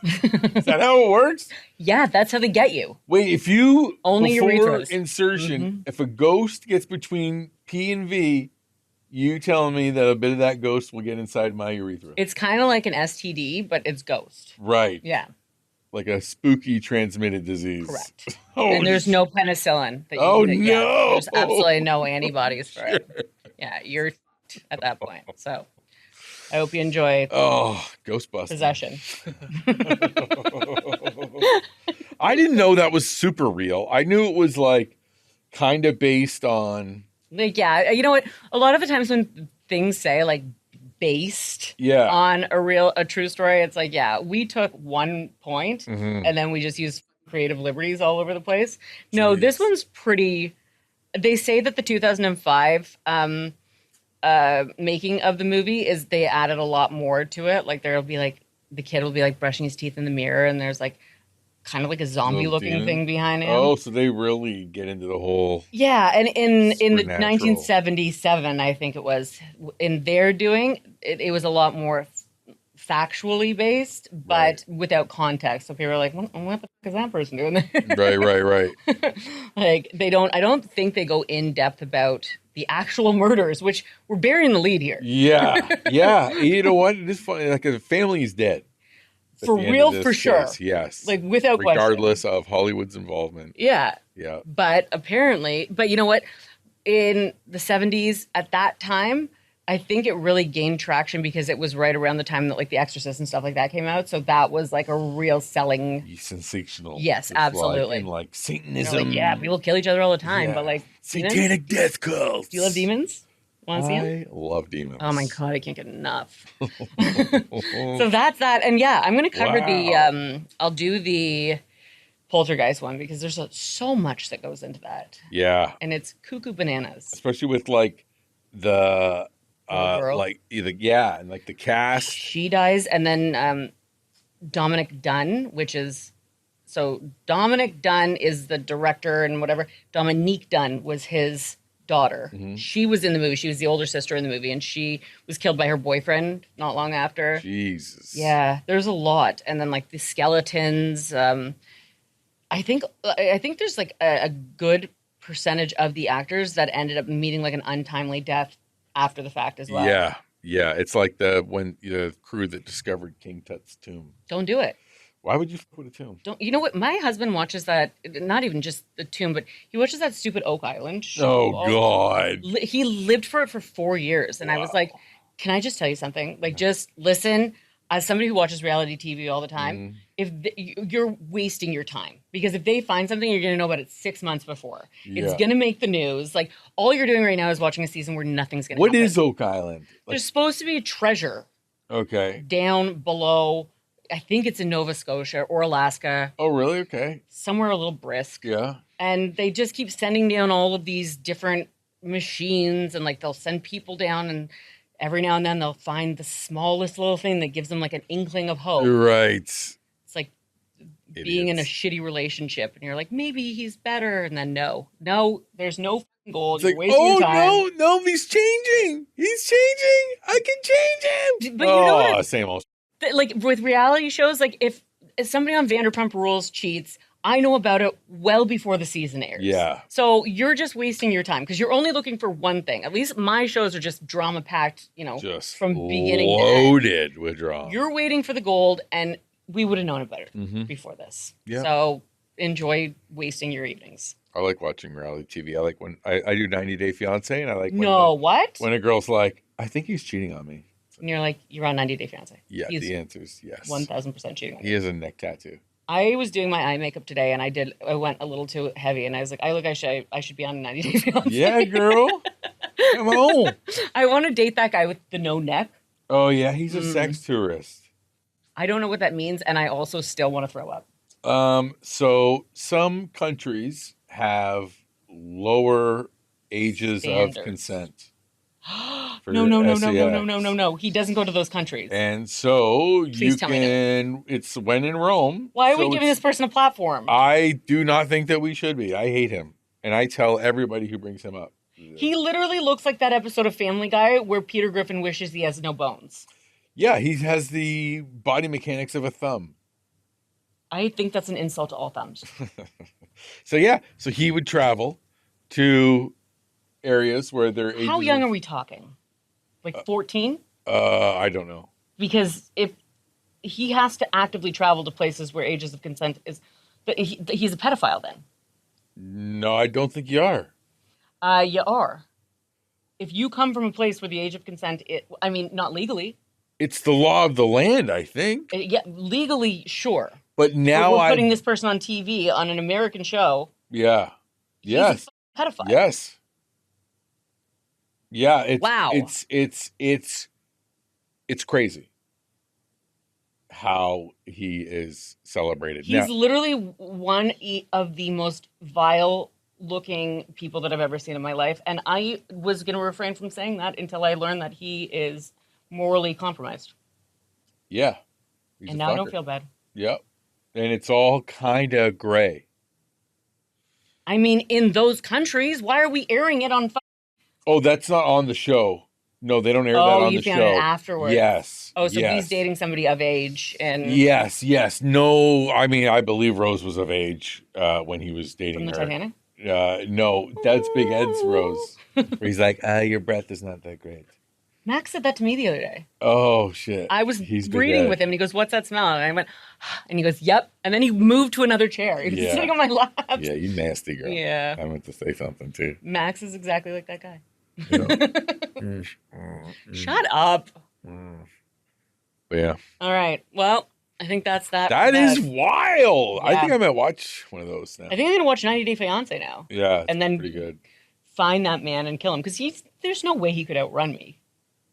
Is that how it works? Yeah, that's how they get you. Wait, if you Only before urethras. insertion, if a ghost gets between P and V, you telling me that a bit of that ghost will get inside my urethra? It's kind of like an STD, but it's ghost. Right. Yeah, Like a spooky transmitted disease. correct. Oh, And there's no penicillin. That Oh, that- yeah, no. there's absolutely no antibodies for it. Yeah, you're at that point. So I hope you enjoy Oh, Ghostbusters. possession. I didn't know that was super real. I knew it was like kind of based on Like, yeah, you know what? A lot of the times when things say like based yeah. on a true story, it's like, yeah, we took one point Mhm. and then we just used creative liberties all over the place. No, Jeez. this one's pretty. They say that the 2005 making of the movie is they added a lot more to it. Like there'll be like the kid will be like brushing his teeth in the mirror, and there's like kind of like a zombie Little looking demon? thing behind him. Oh, so they really get into the whole Yeah, and in the Supernatural. 1977, I think it was, in their doing, it was a lot more factually based, but without context. So people are like, what the fuck is that person doing there? right. Like I don't think they go in depth about the actual murders, which we're burying the lead here. Yeah. You know what? It is funny. Like the family is dead. at For the end real, of this for sure. case. Yes. Like without question. regardless of Hollywood's involvement. Yeah. Yeah. But apparently, you know what? In the 70s, at that time, I think it really gained traction because it was right around the time that like The Exorcist and stuff like that came out. So that was like a real selling. Sensational. Yes, It's like- absolutely. and like You know, Satanism. like, yeah, people kill each other all the time, Yeah. but like demons? Satanic death cults. Do you love demons? Want to see them? I love demons. Oh my god, I can't get enough. So that's that, and yeah, I'm gonna cover the. Wow. I'll do the poltergeist one because there's so much that goes into that, Yeah. and it's cuckoo bananas. Especially with like the Little girl. like either and like the cast. She dies, and then Dominic Dunn, which is so Dominic Dunn is the director and whatever. Dominique Dunn was his daughter. Mhm. She was in the movie. She was the older sister in the movie, and she was killed by her boyfriend not long after. Jesus. Yeah, there's a lot, and then like the skeletons. I think there's like a good percentage of the actors that ended up meeting like an untimely death after the fact as well. Yeah. It's like the crew that discovered King Tut's tomb. Don't do it. Why would you fuck with a tomb? Don't you know what? My husband watches that. Not even just the tomb, but he watches that stupid Oak Island show. Oh God. He lived for it for 4 years, and I was like, "Can I just tell you something? Like, just listen." As somebody who watches reality TV all the time, you're wasting your time because if they find something, you're going to know about it 6 months before. It's Yeah. going to make the news. Like all you're doing right now is watching a season where nothing's going to What happen. is Oak Island? There's supposed to be a treasure Okay. down below. I think it's in Nova Scotia or Alaska, Oh really? Okay. somewhere a little brisk. Yeah. And they just keep sending down all of these different machines, and like they'll send people down, and every now and then they'll find the smallest little thing that gives them like an inkling of hope. Right. It's like being in a Idiots. shitty relationship, and you're like, maybe he's better, and then no, there's no fucking gold. It's You're like, wasting oh your time. no, he's changing. He's changing. I can change him. But you know what? Same old. Like with reality shows, like if if somebody on Vanderpump Rules cheats, I know about it well before the season airs. Yeah. So you're just wasting your time because you're only looking for one thing. At least my shows are just drama packed, Just from beginning to loaded end. with drama. You're waiting for the gold, and we would have known about it before this. Yeah. So enjoy wasting your evenings. I like watching reality TV. I like when I do 90 Day Fiance, and I like what? when a girl's like, I think he's cheating on me. And you're like, you're on 90 Day Fiance. Yeah, He's the answer is yes. 1,000% cheating on you. He has a neck tattoo. I was doing my eye makeup today, and I went a little too heavy, and I was like, I should be on 90 Day Fiance. Yeah, girl. Come on. I want to date that guy with the no neck. Oh, yeah, he's a sex tourist. I don't know what that means, and I also still want to throw up. So some countries have lower ages Standards. of consent. No. He doesn't go to those countries. And so Please tell me no. It's when in Rome. Why are we giving this person a platform? I do not think that we should be. I hate him. And I tell everybody who brings him up. He literally looks like that episode of Family Guy where Peter Griffin wishes he has no bones. Yeah, he has the body mechanics of a thumb. I think that's an insult to all thumbs. So he would travel to areas where their ages. How young are we talking? Like 14? I don't know. Because if he has to actively travel to places where ages of consent is, he's a pedophile then. No, I don't think you are. You are. If you come from a place where the age of consent, not legally. It's the law of the land, I think. Yeah, legally, sure. But now we're putting this person on TV on an American show. Yeah. Yes. He's a pedophile. Yes. Yeah. Wow. It's crazy how he is celebrated. He's literally one of the most vile looking people that I've ever seen in my life. And I was going to refrain from saying that until I learned that he is morally compromised. Yeah. And now I don't feel bad. Yep. And it's all kind of gray. I mean, in those countries, why are we airing it on? Oh, that's not on the show. No, they don't air that on the show. Oh, you found it afterwards. Yes. Oh, so he's dating somebody of age, and yes. No, I mean, I believe Rose was of age when he was dating her. From the Titanic? No, that's Big Ed's Rose. Where he's like, your breath is not that great. Max said that to me the other day. Oh, shit. I was reading with him, and he goes, what's that smell? And I went, and he goes, yep. And then he moved to another chair. He was sitting on my lap. Yeah, you nasty girl. Yeah. I meant to say something, too. Max is exactly like that guy. Shut up. Yeah. All right. Well, I think that's that. That is wild. Yeah. I think I might watch one of those now. I think I'm going to watch 90 Day Fiance now. Yeah. And then pretty good. Find that man and kill him. Because there's no way he could outrun me.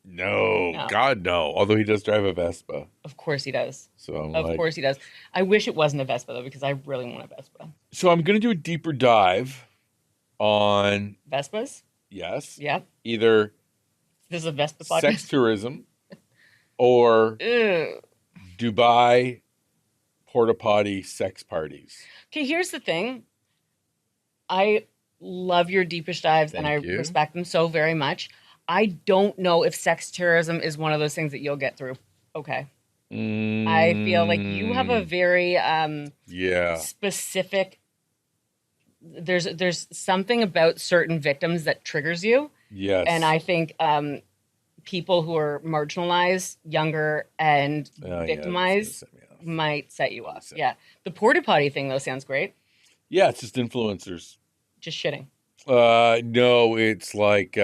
No, God, no. Although he does drive a Vespa. Of course he does. So of course he does. I wish it wasn't a Vespa, though, because I really want a Vespa. So I'm going to do a deeper dive on... Vespas? Yes. Yeah. Either this is a Vespa podcast. Sex tourism or Dubai porta potty sex parties. Okay, here's the thing. I love your deepish dives and I respect them so very much. I don't know if sex tourism is one of those things that you'll get through. Okay. I feel like you have a very specific... There's something about certain victims that triggers you. Yes. And I think people who are marginalized, younger, and victimized might set you off. Yeah. The porta potty thing, though, sounds great. Yeah, it's just influencers. Just shitting. No, it's like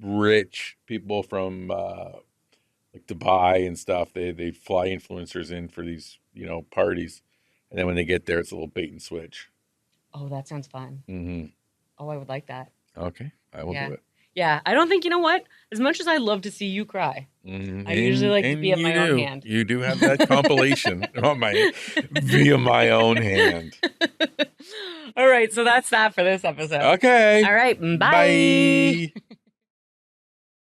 rich people from like Dubai and stuff. They fly influencers in for these, parties. And then when they get there, it's a little bait and switch. Oh, that sounds fun. Mm-hmm. Oh, I would like that. Okay, I will do it. Yeah, I don't think, you know what? As much as I love to see you cry, I usually like to be at my own hand. You do have that compilation via my own hand. All right, so that's that for this episode. Okay. All right, bye.